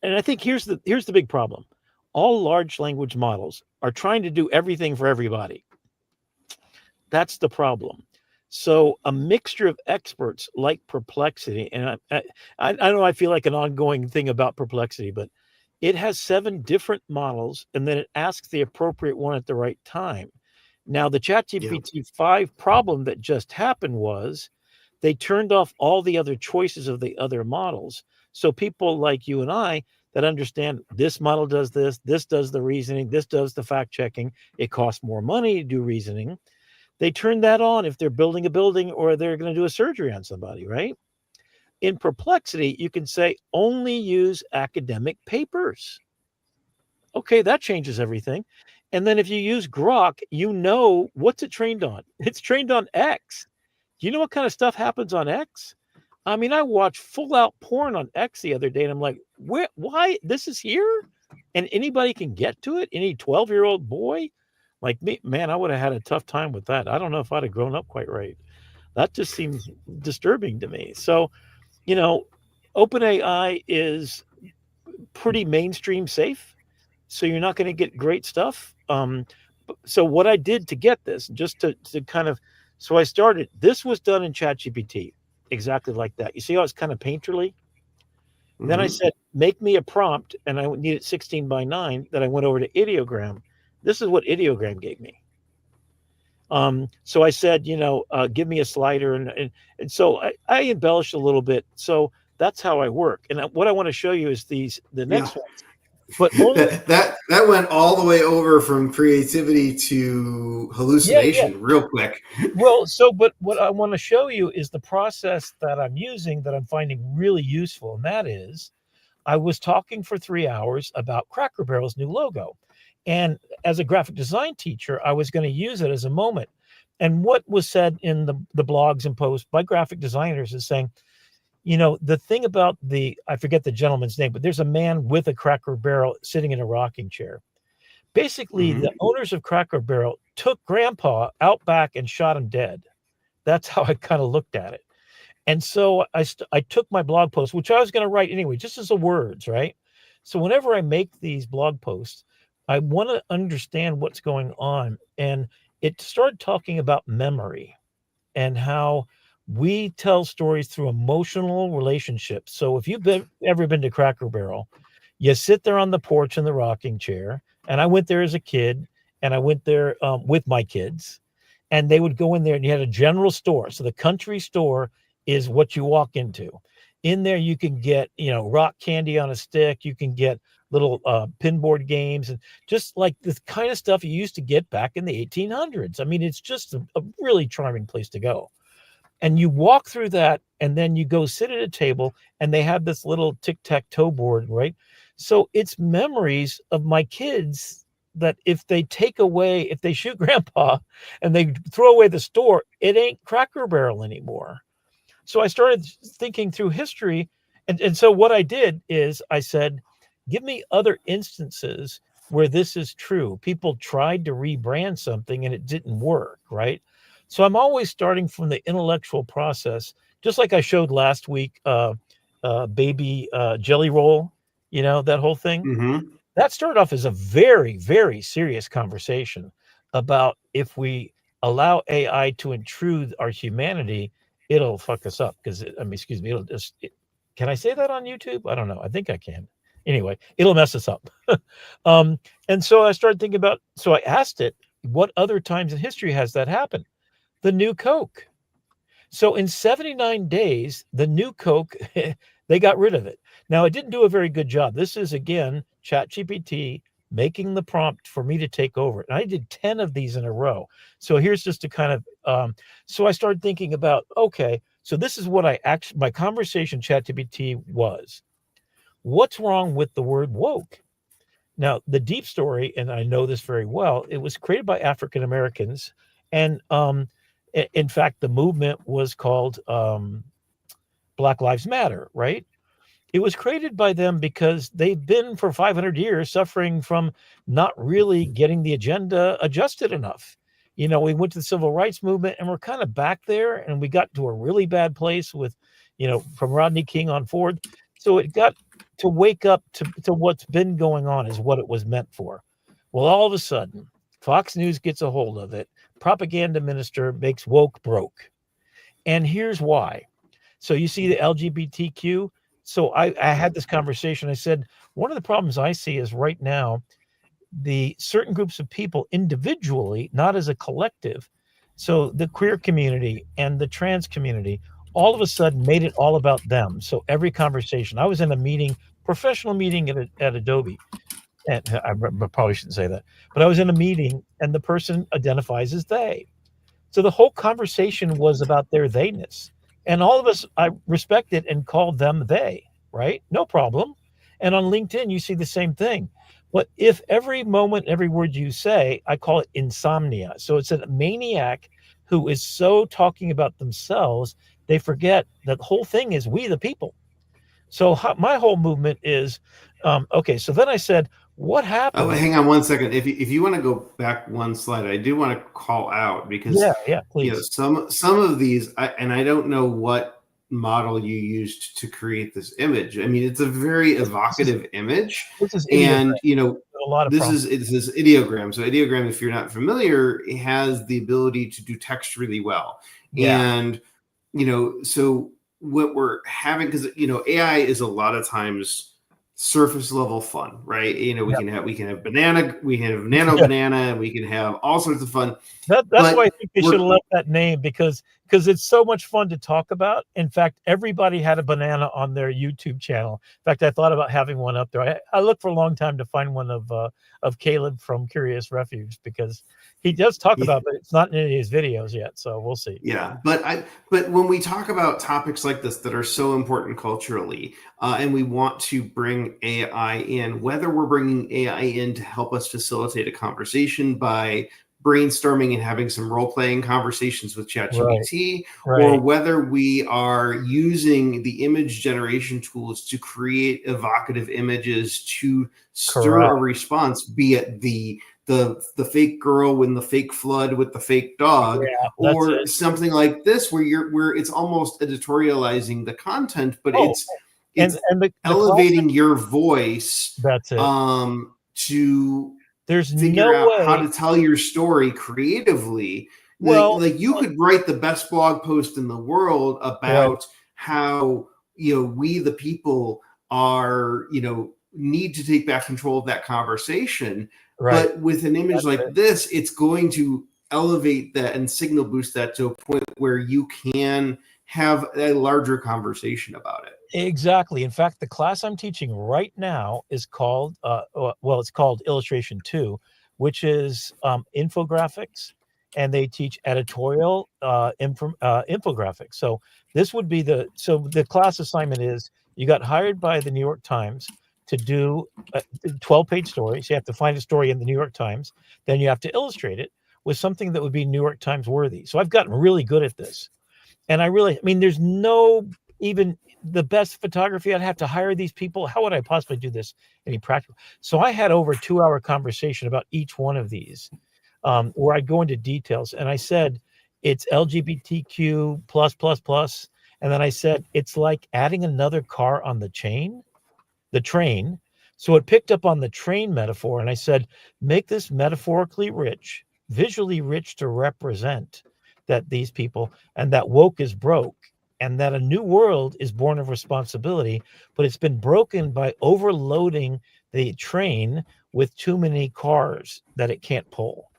and I think here's the big problem. All large language models are trying to do everything for everybody. That's the problem. So a mixture of experts like Perplexity, and I know I feel like an ongoing thing about Perplexity, but it has 7 different models, and then it asks the appropriate one at the right time. Now, the ChatGPT 5 problem that just happened was they turned off all the other choices of the other models. So people like you and I that understand this model does this does the reasoning, this does the fact checking, it costs more money to do reasoning. They turn that on if they're building a building or they're going to do a surgery on somebody, right? In Perplexity, you can say only use academic papers. Okay, that changes everything. And then if you use Grok, what's it trained on? It's trained on X. Do you know what kind of stuff happens on X? I mean, I watched full out porn on X the other day, and I'm like, why? This is here? And anybody can get to it? Any 12-year-old boy? Like me, man, I would have had a tough time with that. I don't know if I'd have grown up quite right. That just seems disturbing to me. So, OpenAI is pretty mainstream safe. So you're not going to get great stuff. So what I did to get this, just to kind of, so I started, this was done in ChatGPT, exactly like that. You see how it's kind of painterly? Mm-hmm. Then I said, make me a prompt, and I needed 16 by 9. Then I went over to Ideogram. This is what Ideogram gave me. So I said, give me a slider, and so I embellished a little bit. So that's how I work. And what I want to show you is the next one. But that went all the way over from creativity to hallucination real quick. Well, but what I want to show you is the process that I'm using that I'm finding really useful. And that is, I was talking for 3 hours about Cracker Barrel's new logo. And as a graphic design teacher, I was going to use it as a moment. And what was said in the blogs and posts by graphic designers is saying, the thing about I forget the gentleman's name, but there's a man with a Cracker Barrel sitting in a rocking chair. Basically, the owners of Cracker Barrel took Grandpa out back and shot him dead. That's how I kind of looked at it. And so I took my blog post, which I was going to write anyway, just as a words, right? So whenever I make these blog posts, I want to understand what's going on. And it started talking about memory and how we tell stories through emotional relationships. So if you've ever been to Cracker Barrel, you sit there on the porch in the rocking chair. And I went there as a kid, and I went there with my kids, and they would go in there, and you had a general store. So the country store is what you walk into. In there, you can get, rock candy on a stick. You can get little pinboard games, and just like the kind of stuff you used to get back in the 1800s. I mean, it's just a really charming place to go. And you walk through that, and then you go sit at a table, and they have this little tic-tac-toe board, right? So it's memories of my kids that if they shoot Grandpa and they throw away the store, it ain't Cracker Barrel anymore. So I started thinking through history. And so what I did is I said, give me other instances where this is true. People tried to rebrand something and it didn't work, right? So I'm always starting from the intellectual process, just like I showed last week, baby jelly roll, that whole thing. Mm-hmm. That started off as a very, very serious conversation about if we allow AI to intrude our humanity, it'll fuck us up. Because, it'll just, can I say that on YouTube? I don't know. I think I can. Anyway, it'll mess us up. And so I started thinking so I asked it, what other times in history has that happened? The new Coke. So in 79 days, the new Coke, they got rid of it. Now, it didn't do a very good job. This is, again, ChatGPT making the prompt for me to take over. And I did 10 of these in a row. So here's just a kind of, so I started thinking about, okay, so this is what my conversation ChatGPT was. What's wrong with the word woke? Now, the deep story, and I know this very well, it was created by African Americans. And in fact, the movement was called Black Lives Matter, right? It was created by them because they've been for 500 years suffering from not really getting the agenda adjusted enough. You know, we went to the civil rights movement and we're kind of back there, and we got to a really bad place with, you know, from Rodney King on forward. So it got to wake up to what's been going on is what it was meant for. Well, all of a sudden, Fox News gets a hold of it. Propaganda minister makes woke broke. And here's why. So you see the LGBTQ. So I had this conversation. I said, one of the problems I see is right now, the certain groups of people individually, not as a collective. So the queer community and the trans community all of a sudden made it all about them. So every conversation, I was in a meeting, professional meeting at Adobe, and I probably shouldn't say that, but I was in a meeting and the person identifies as they. So the whole conversation was about their theyness. And all of us, I respected and called them they, right? No problem. And on LinkedIn, you see the same thing. But if every moment, every word you say, I call it insomnia. So it's a maniac who is so talking about themselves, they forget that the whole thing is we the people. So my whole movement is, okay, so then I said, what happened? Oh, hang on one second. If you want to go back one slide, I do want to call out because please. You know, some of these, and I don't know what model you used to create this image. I mean, it's a very evocative image, and you know, this is ideogram. So ideogram, if you're not familiar, it has the ability to do text really well, and you know, so what we're having, because you know, AI is a lot of times surface level fun, right? You know, we can have banana, we can have nano banana, we can have all sorts of fun. That's why I think they should have left that name, because it's so much fun to talk about. In fact, everybody had a banana on their YouTube channel. In fact, I thought about having one up there. I looked for a long time to find one of Caleb from Curious Refuge, because he does talk about it, but it's not in any of his videos yet. So we'll see. Yeah, but when we talk about topics like this that are so important culturally, and we want to bring AI in, whether we're bringing AI in to help us facilitate a conversation by brainstorming and having some role-playing conversations with ChatGPT, or whether we are using the image generation tools to create evocative images to stir a response, be it the fake girl in the fake flood with the fake dog, or something like this, where it's almost editorializing the content, but it's elevating your voice. That's it. To there's figure out how to tell your story creatively. Well, like you could write the best blog post in the world about how, you know, we the people are, you know, need to take back control of that conversation. But with an image like this, it's going to elevate that and signal boost that to a point where you can have a larger conversation about it. Exactly. In fact, the class I'm teaching right now is called, it's called Illustration 2, which is infographics, and they teach editorial infographics. So this would be the class assignment is, you got hired by the New York Times to do 12-page stories. You have to find a story in the New York Times. Then you have to illustrate it with something that would be New York Times worthy. So I've gotten really good at this. And I mean, there's no, even the best photography, I'd have to hire these people. How would I possibly do this any practical? So I had over a 2-hour conversation about each one of these, where I'd go into details. And I said, it's LGBTQ plus. And then I said, it's like adding another car on the train. So it picked up on the train metaphor. And I said, make this metaphorically rich, visually rich, to represent that these people, and that woke is broke, and that a new world is born of responsibility, but it's been broken by overloading the train with too many cars that it can't pull.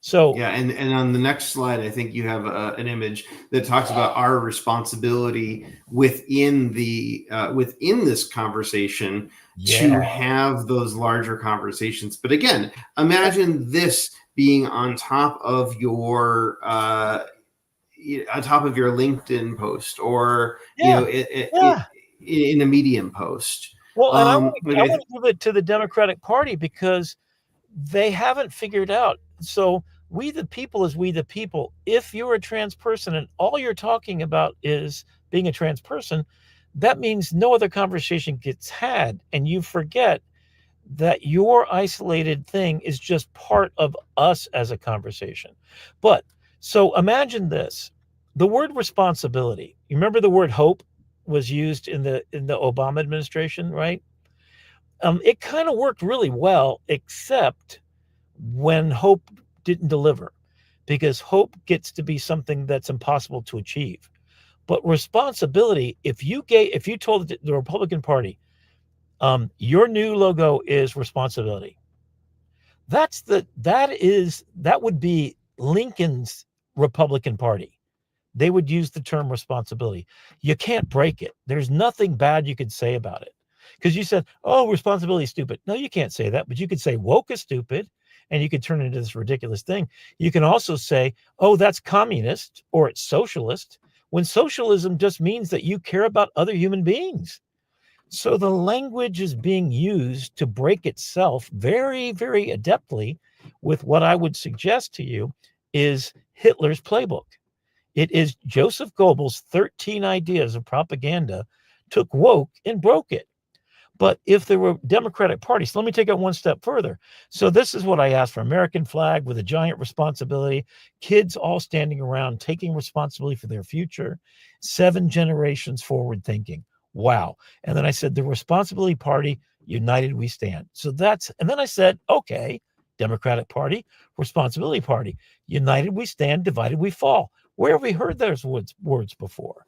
So and on the next slide, I think you have an image that talks about our responsibility within this conversation to have those larger conversations. But again, imagine this being on top of your LinkedIn post, or in a Medium post. Well, and I want to give it to the Democratic Party, because they haven't figured out. So we the people is we the people. If you're a trans person and all you're talking about is being a trans person, that means no other conversation gets had, and you forget that your isolated thing is just part of us as a conversation. But so imagine this, the word responsibility. You remember the word hope was used in the Obama administration, right? It kind of worked really well, except when hope didn't deliver, because hope gets to be something that's impossible to achieve. But responsibility, if you told the Republican Party, your new logo is responsibility, that would be Lincoln's Republican Party. They would use the term responsibility. You can't break it. There's nothing bad you could say about it. Because you said, oh, responsibility is stupid. No, you can't say that, but you could say woke is stupid, and you could turn it into this ridiculous thing. You can also say, oh, that's communist or it's socialist, when socialism just means that you care about other human beings. So the language is being used to break itself very, very adeptly with what I would suggest to you is Hitler's playbook. It is Joseph Goebbels' 13 ideas of propaganda took woke and broke it. But if there were Democratic parties, let me take it one step further. So this is what I asked for: American flag with a giant responsibility, kids all standing around taking responsibility for their future, 7 generations forward thinking. Wow. And then I said, the responsibility party, united we stand. So and then I said, okay, Democratic Party, responsibility party, united we stand, divided we fall. Where have we heard those words before?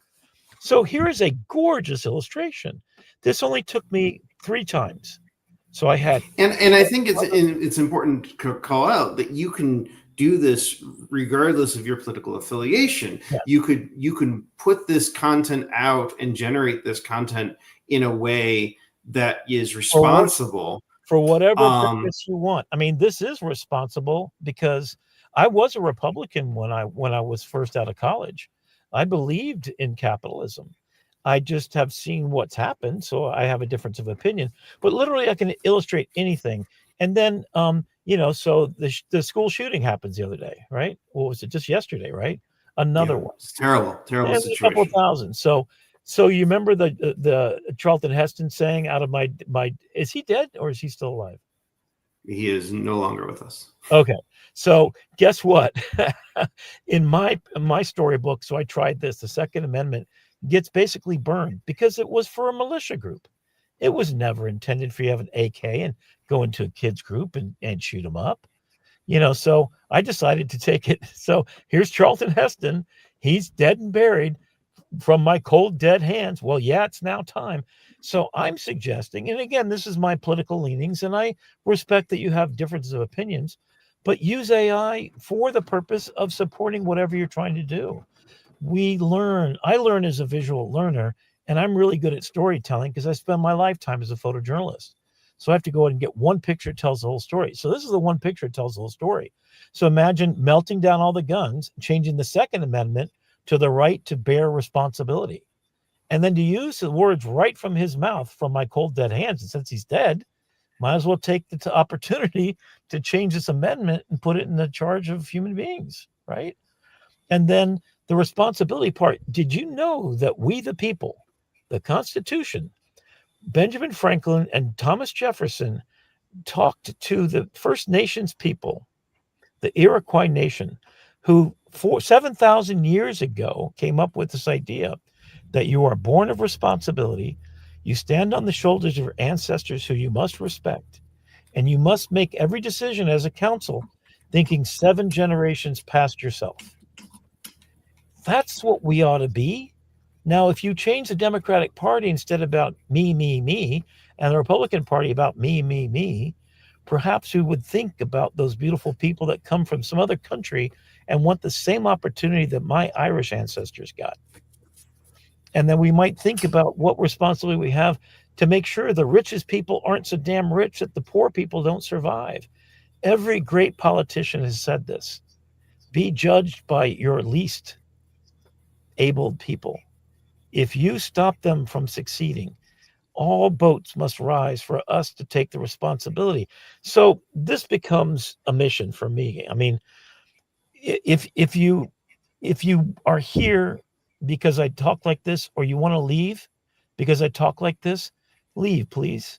So here is a gorgeous illustration. This only took me 3 times. So I had, and I think it's important to call out that you can do this regardless of your political affiliation. Yeah. You can put this content out and generate this content in a way that is responsible for whatever purpose you want. I mean, this is responsible because I was a Republican when I was first out of college. I believed in capitalism. I just have seen what's happened, so I have a difference of opinion. But literally, I can illustrate anything. And then, so the school shooting happens the other day, right? What was it? Just yesterday, right? Another one. It's terrible situation. A couple thousand. So you remember the Charlton Heston saying, "Out of my, is he dead or is he still alive?" He is no longer with us. Okay. So guess what? In my storybook, so I tried this, the Second Amendment gets basically burned because it was for a militia group. It was never intended for you to have an AK and go into a kids group and shoot them up. So I decided to take it. So here's Charlton Heston. He's dead and buried from my cold, dead hands. Well, yeah, it's now time. So I'm suggesting, and again, this is my political leanings, and I respect that you have differences of opinions, but use AI for the purpose of supporting whatever you're trying to do. I learn as a visual learner, and I'm really good at storytelling because I spend my lifetime as a photojournalist. So I have to go and get one picture that tells the whole story. So this is the one picture that tells the whole story. So imagine melting down all the guns, changing the Second Amendment to the right to bear responsibility. And then to use the words right from his mouth, from my cold, dead hands. And since he's dead, might as well take the opportunity to change this amendment and put it in the charge of human beings, right? And then the responsibility part. Did you know that we, the people, the Constitution, Benjamin Franklin and Thomas Jefferson talked to the First Nations people, the Iroquois Nation, who 7,000 years ago came up with this idea that you are born of responsibility, you stand on the shoulders of your ancestors who you must respect, and you must make every decision as a council thinking 7 generations past yourself. That's what we ought to be. Now, if you change the Democratic Party instead about me, me, me, and the Republican Party about me, me, me, perhaps we would think about those beautiful people that come from some other country and want the same opportunity that my Irish ancestors got. And then we might think about what responsibility we have to make sure the richest people aren't so damn rich that the poor people don't survive. Every great politician has said this. Be judged by your least able people. If you stop them from succeeding, all boats must rise for us to take the responsibility. So this becomes a mission for me. I mean, if you are here because I talk like this, or you want to leave, because I talk like this, leave, please.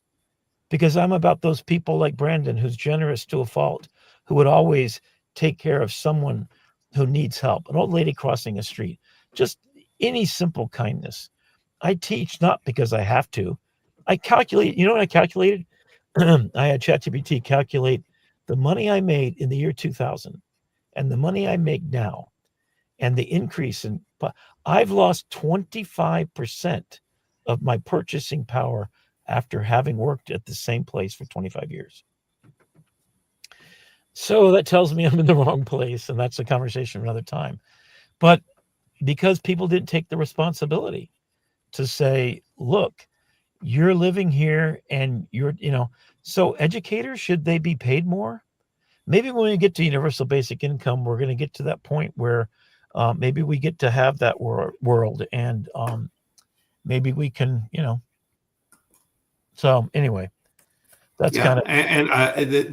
Because I'm about those people like Brandon, who's generous to a fault, who would always take care of someone who needs help, an old lady crossing a street, just any simple kindness. I teach not because I have to. I calculate, you know what I calculated? I had ChatGPT calculate the money I made in the year 2000 and the money I make now and the increase in, I've lost 25% of my purchasing power after having worked at the same place for 25 years. So that tells me I'm in the wrong place, and that's a conversation for another time. But because people didn't take the responsibility to say, look, you're living here and you're, so educators, should they be paid more? Maybe when we get to universal basic income, we're going to get to that point where maybe we get to have that world, and maybe we can, so anyway, that's kind of, and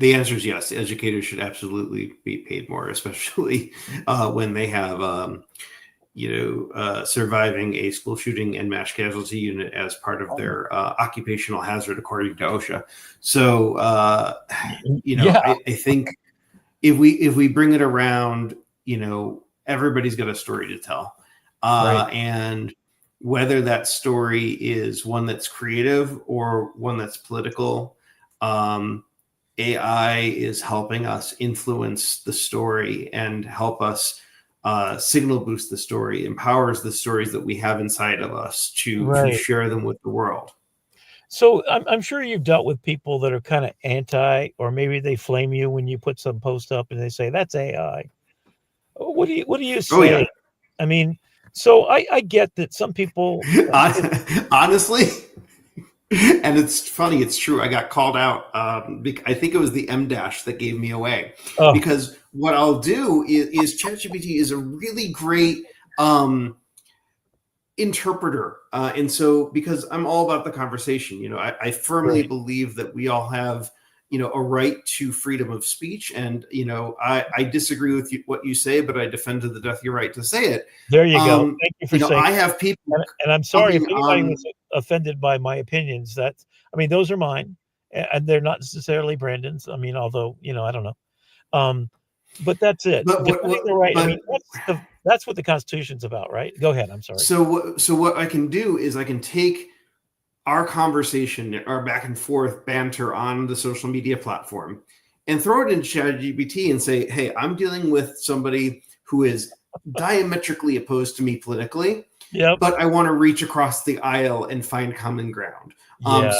the answer is yes. Educators should absolutely be paid more, especially when they have surviving a school shooting and mass casualty unit as part of their occupational hazard, according to OSHA. So I think if we bring it around, everybody's got a story to tell, right. And whether that story is one that's creative or one that's political, AI is helping us influence the story and help us signal boost the story, empowers the stories that we have inside of us to share them with the world. So I'm sure you've dealt with people that are kind of anti, or maybe they flame you when you put some post up and they say that's AI. What do you say? Oh, yeah. I mean, so I get that some people honestly, and it's funny, it's true. I got called out. I think it was the M-dash that gave me away, because what I'll do is ChatGPT is a really great interpreter. And so, because I'm all about the conversation, I firmly believe that we all have, a right to freedom of speech. And, I disagree with what you say, but I defend to the death your right to say it. There you go. Thank you for saying I have people. And I'm sorry if anybody was offended by my opinions. Those are mine, and they're not necessarily Brandon's. Although, I don't know. But that's it. But that's what the Constitution's about, right? Go ahead. I'm sorry. So what I can do is I can take our conversation, our back and forth banter on the social media platform, and throw it in ChatGPT and say, hey, I'm dealing with somebody who is diametrically opposed to me politically, but I want to reach across the aisle and find common ground.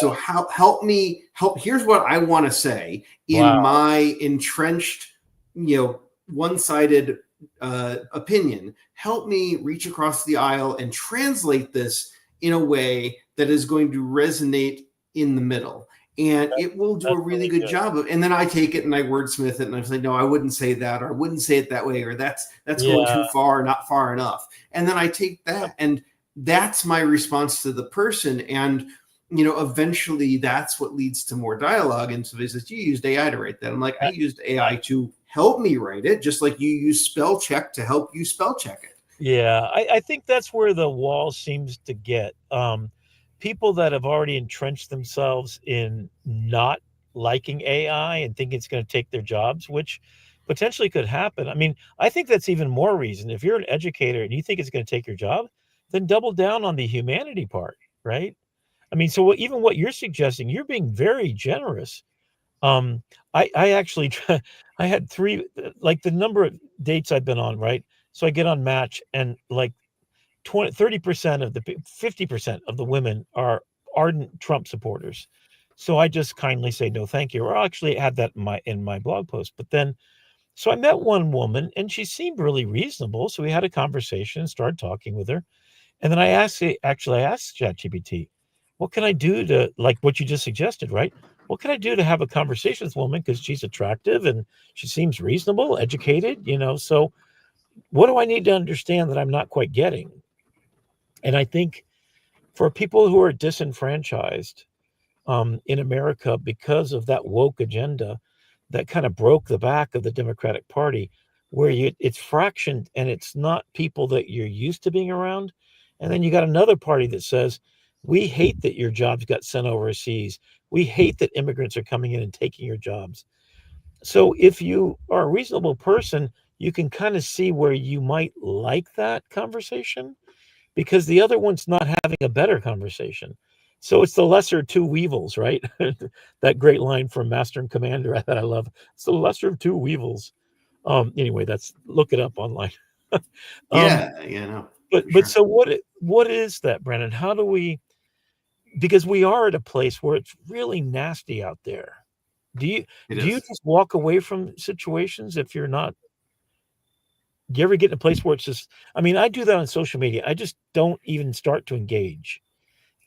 So help me. Here's what I want to say in my entrenched, one-sided opinion. Help me reach across the aisle and translate this in a way that is going to resonate in the middle. And it will do a really good job of, and then I take it and I wordsmith it and I say, no, I wouldn't say that, or I wouldn't say it that way, or that's going too far, not far enough. And then I take that, and that's my response to the person. And, eventually that's what leads to more dialogue. And so they says, you used AI to write that. I'm like, I used AI to help me write it, just like you use spell check to help you spell check it. Yeah, I think that's where the wall seems to get. People that have already entrenched themselves in not liking AI and think it's going to take their jobs, which potentially could happen. I think that's even more reason. If you're an educator and you think it's going to take your job, then double down on the humanity part, right? So even what you're suggesting, you're being very generous. I actually, I had 3, like the number of dates I've been on, right? So I get on Match, and like 30% of 50% of the women are ardent Trump supporters. So I just kindly say, no, thank you. Or I'll actually add that in my blog post. But then, so I met one woman and she seemed really reasonable. So we had a conversation and started talking with her. And then I asked ChatGPT, what can I do to, like what you just suggested, right? What can I do to have a conversation with this woman? Because she's attractive and she seems reasonable, educated, so what do I need to understand that I'm not quite getting? And I think for people who are disenfranchised in America because of that woke agenda that kind of broke the back of the Democratic Party, where it's fractioned and it's not people that you're used to being around. And then you got another party that says, We hate that your jobs got sent overseas. We hate that immigrants are coming in and taking your jobs. So if you are a reasonable person, you can kind of see where you might like that conversation because the other one's not having a better conversation. So it's the lesser of two evils, right? That great line from Master and Commander that I love. It's the lesser of two evils. Anyway, look it up online. No, but so what is that, Brennan? How do we, because we are at a place where it's really nasty out there. Do you just walk away from situations if you're not? Do you ever get in a place where it's just, I mean, I do that on social media. I just don't even start to engage.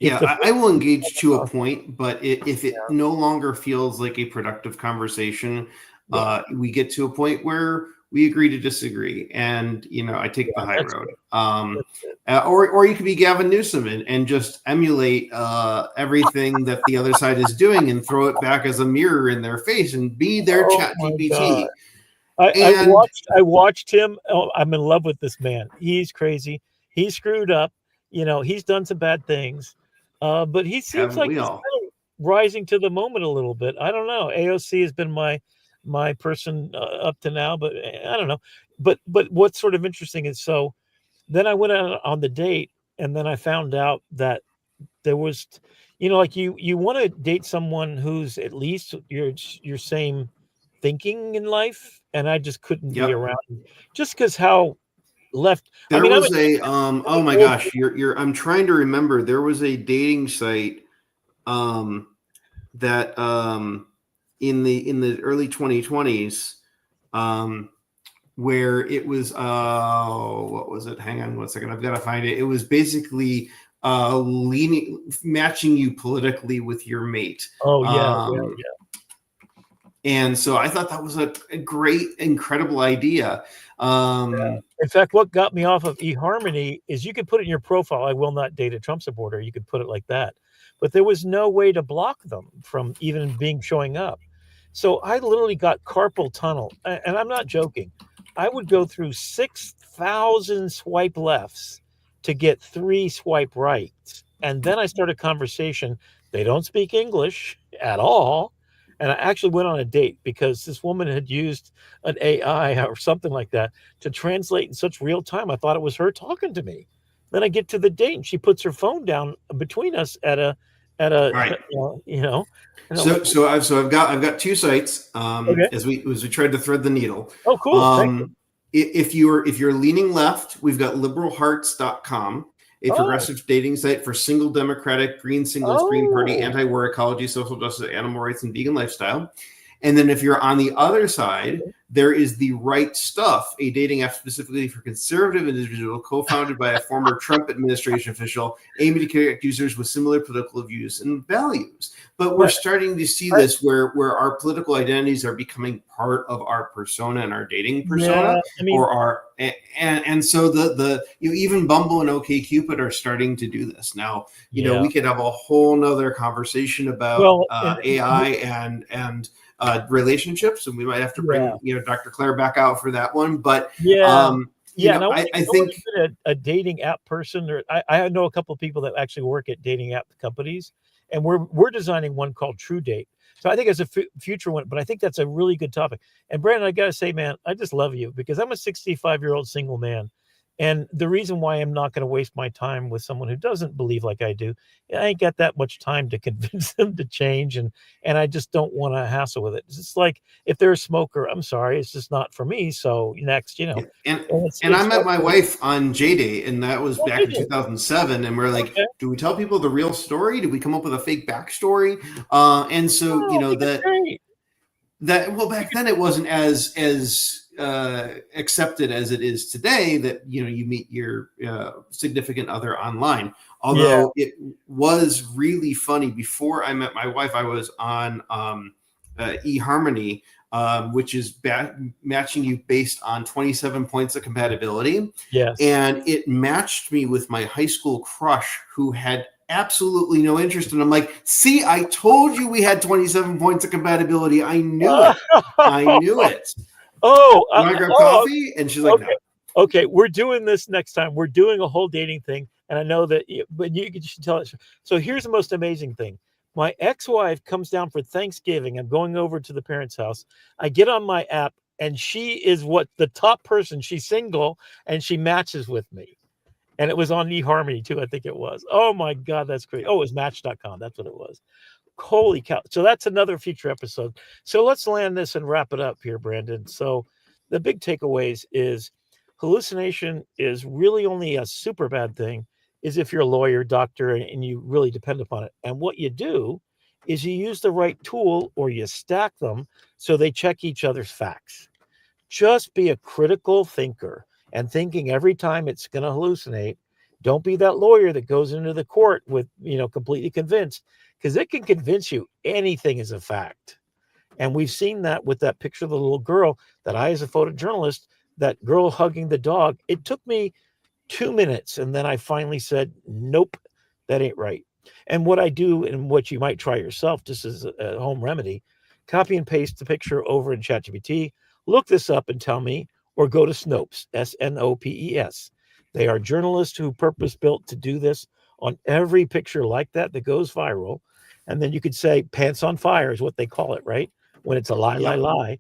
I will engage to a point, but if it no longer feels like a productive conversation, we get to a point where we agree to disagree, and I take the high road. Or you could be Gavin Newsom and just emulate everything that the other side is doing and throw it back as a mirror in their face and be their chat GPT. I watched him. Oh, I'm in love with this man. He's crazy. He screwed up. He's done some bad things. But he seems like he's kind of rising to the moment a little bit. I don't know. AOC has been my person up to now, but I don't know. But what's sort of interesting is, so then I went out on the date, and then I found out that there was, like you want to date someone who's at least your same thinking in life, and I just couldn't be around just because how left. There was oh my gosh, I'm trying to remember. There was a dating site that in the early 2020s where it was what was it? Hang on 1 second, I've got to find it. It was basically matching you politically with your mate. Yeah. And so I thought that was a great, incredible idea. In fact, what got me off of eHarmony is you could put it in your profile, I will not date a Trump supporter. You could put it like that. But there was no way to block them from even showing up. So I literally got carpal tunnel. And I'm not joking. I would go through 6,000 swipe lefts to get 3 swipe rights. And then I started a conversation. They don't speak English at all. And I actually went on a date because this woman had used an AI or something like that to translate in such real time. I thought it was her talking to me. Then I get to the date and she puts her phone down between us at a right. So I've got 2 sites as we tried to thread the needle. Oh, cool. If you're leaning left, we've got liberalhearts.com. A progressive dating site for single Democratic, green singles, Green Party, anti-war ecology, social justice, animal rights, and vegan lifestyle. And then if you're on the other side, there is the Right Stuff, a dating app specifically for conservative individuals, co-founded by a former Trump administration official, aiming to connect users with similar political views and values. But we're starting to see this where our political identities are becoming part of our persona and our dating persona, and so the even Bumble and OkCupid are starting to do this now. We could have a whole nother conversation about AI and relationships, and we might have to bring Dr. Claire back out for that one. But I think a dating app person, or I know a couple of people that actually work at dating app companies, and we're designing one called True Date. So I think it's a future one, but I think that's a really good topic. And Brandon, I gotta say, man, I just love you because I'm a 65-year-old single man. And the reason why I'm not going to waste my time with someone who doesn't believe like I do, I ain't got that much time to convince them to change. And I just don't want to hassle with it. It's like if they're a smoker, I'm sorry, it's just not for me. So next, And I met my wife on JDate, and that was back in 2007. And we're like, do we tell people the real story? Do we come up with a fake backstory? And so, that back then it wasn't as accepted as it is today that you meet your significant other online, although it was really funny. Before I met my wife, I was on eHarmony, which is matching you based on 27 points of compatibility. Yes. And it matched me with my high school crush who had absolutely no interest. And I'm like, see, I told you we had 27 points of compatibility. I knew it. I knew it. Oh, you want to grab coffee? And she's like, no. Okay, we're doing this next time. We're doing a whole dating thing. And I know that, but you should tell it. So here's the most amazing thing. My ex-wife comes down for Thanksgiving. I'm going over to the parents' house. I get on my app, and she is the top person. She's single, and she matches with me. And it was on eHarmony too, I think it was. Oh my God, that's great. Oh, it was Match.com. That's what it was. Holy cow. So that's another future episode. So let's land this and wrap it up here, Brandon. So the big takeaways is hallucination is really only a super bad thing is if you're a lawyer, doctor, and you really depend upon it. And what you do is you use the right tool or you stack them so they check each other's facts. Just be a critical thinker and thinking every time it's going to hallucinate. Don't be that lawyer that goes into the court with, completely convinced, because it can convince you anything is a fact. And we've seen that with that picture of the little girl that I, as a photojournalist, that girl hugging the dog. It took me 2 minutes. And then I finally said, nope, that ain't right. And what I do, and what you might try yourself, just as a home remedy, copy and paste the picture over in ChatGPT, look this up and tell me, or go to Snopes, SNOPES. They are journalists who purpose-built to do this on every picture like that goes viral. And then you could say pants on fire is what they call it, right? When it's a lie.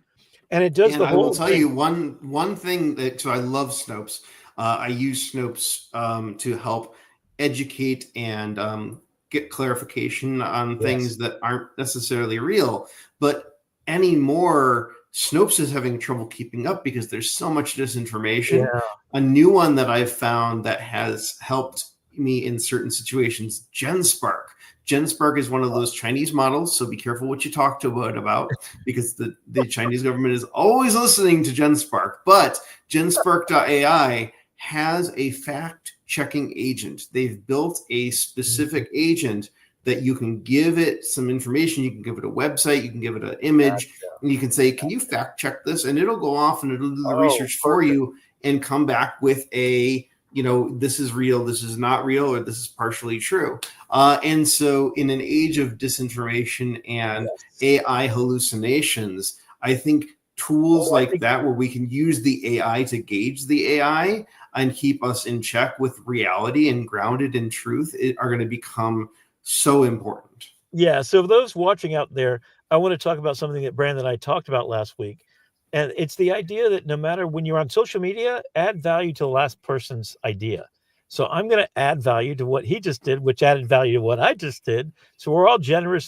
And it does the whole I will tell you one thing so I love Snopes. I use Snopes to help educate and get clarification on things that aren't necessarily real. But anymore, Snopes is having trouble keeping up because there's so much disinformation. Yeah. A new one that I've found that has helped me in certain situations, GenSpark. GenSpark is one of those Chinese models, so be careful what you talk to it about, because the Chinese government is always listening to GenSpark. But GenSpark.ai has a fact-checking agent. They've built a specific agent that you can give it some information. You can give it a website, you can give it an image, and you can say, can you fact check this? And it'll go off and it'll do the research for you and come back with a, this is real, this is not real, or this is partially true. And so in an age of disinformation and AI hallucinations, I think tools like that, where we can use the AI to gauge the AI and keep us in check with reality and grounded in truth, are going to become so important. Yeah. So those watching out there, I want to talk about something that Brandon and I talked about last week. And it's the idea that no matter when you're on social media, add value to the last person's idea. So I'm going to add value to what he just did, which added value to what I just did. So we're all generous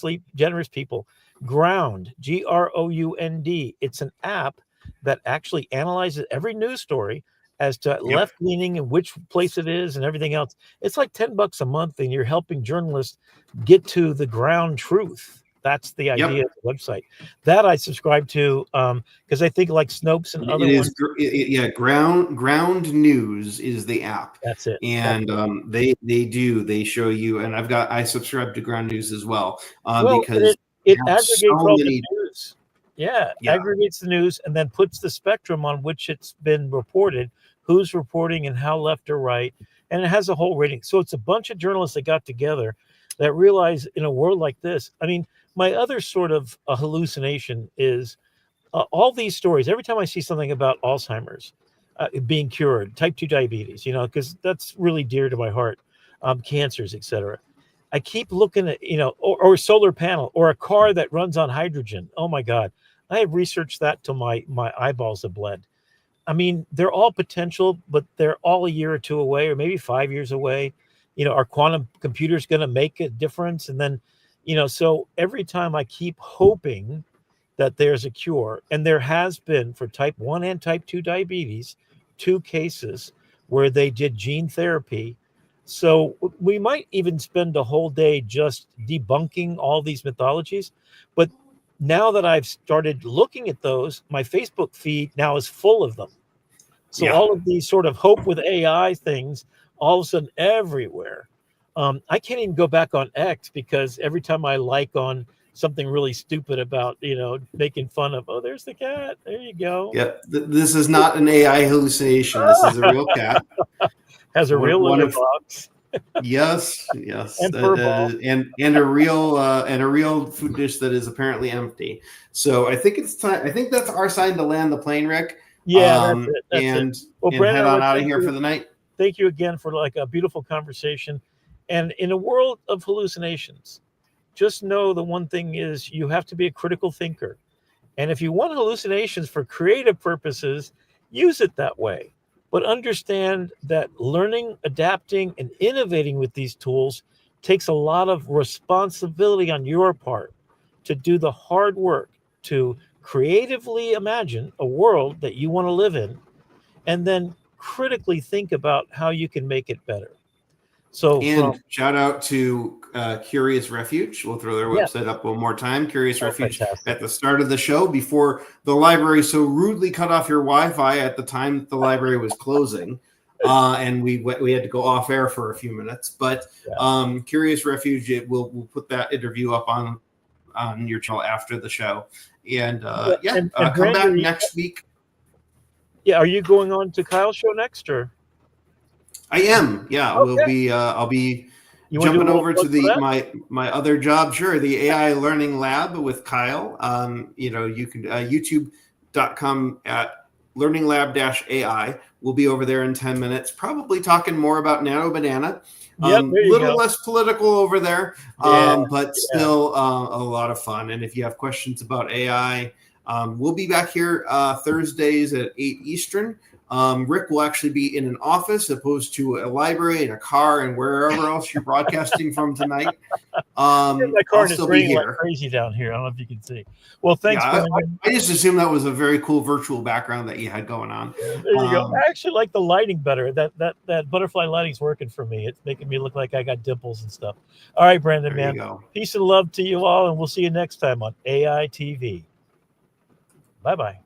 people. Ground, Ground. It's an app that actually analyzes every news story as to left-leaning and which place it is and everything else. It's like $10 a month, and you're helping journalists get to the ground truth. That's the idea of the website. That I subscribe to because I think like Snopes and other ones. Ground News is the app. That's it. And they show you, and I subscribe to Ground News as well, because it aggregates all the news. Yeah, aggregates the news and then puts the spectrum on which it's been reported, who's reporting and how left or right. And it has a whole rating. So it's a bunch of journalists that got together that realize in a world like this, I mean, my other sort of a hallucination is all these stories. Every time I see something about Alzheimer's being cured, type 2 diabetes, because that's really dear to my heart, cancers, etc. I keep looking at, or a solar panel or a car that runs on hydrogen. Oh my God. I have researched that till my eyeballs have bled. I mean, they're all potential, but they're all a year or two away, or maybe 5 years away. Are quantum computers going to make a difference? And then, so every time I keep hoping that there's a cure, and there has been for type 1 and type 2 diabetes, 2 cases where they did gene therapy. So we might even spend a whole day just debunking all these mythologies. But now that I've started looking at those, my Facebook feed now is full of them. So all of these sort of hope with AI things, all of a sudden everywhere. I can't even go back on X because every time I like on something really stupid about, making fun of, oh, there's the cat. There you go. Yeah, this is not an AI hallucination. This is a real cat. Has a real litter box. Yes, and a real food dish that is apparently empty. So I think it's time. I think that's our sign to land the plane, Rick. Yeah, that's it. And head on out of here for the night. thank you again for like a beautiful conversation. And in a world of hallucinations, just know the one thing is you have to be a critical thinker. And if you want hallucinations for creative purposes, use it that way. But understand that learning, adapting, and innovating with these tools takes a lot of responsibility on your part to do the hard work to creatively imagine a world that you want to live in, and then critically think about how you can make it better. So, and shout out to Curious Refuge. We'll throw their website up one more time. Curious Refuge at the start of the show, before the library so rudely cut off your Wi-Fi at the time that the library was closing, and we had to go off air for a few minutes. But Curious Refuge, we'll put that interview up on your channel after the show, and come Brandon, back next week. Yeah, are you going on to Kyle's show next, or? I am. Yeah, Okay. I'll be jumping over to my other job. Sure, the AI Learning Lab with Kyle. You can youtube.com at learninglab-AI. We'll be over there in 10 minutes, probably talking more about Nano Banana. Little less political over there, but still a lot of fun. And if you have questions about AI, we'll be back here Thursdays at 8 Eastern. Rick will actually be in an office opposed to a library, in a car, and wherever else you're broadcasting from tonight. My car I'll is still be raining here. like crazy down here. I don't know if you can see. Well, thanks. I just assumed that was a very cool virtual background that you had going on. There you go. I actually like the lighting better. That butterfly lighting's working for me. It's making me look like I got dimples and stuff. All right, Brandon, There man. you go. Peace and love to you all, and we'll see you next time on AI TV. Bye-bye.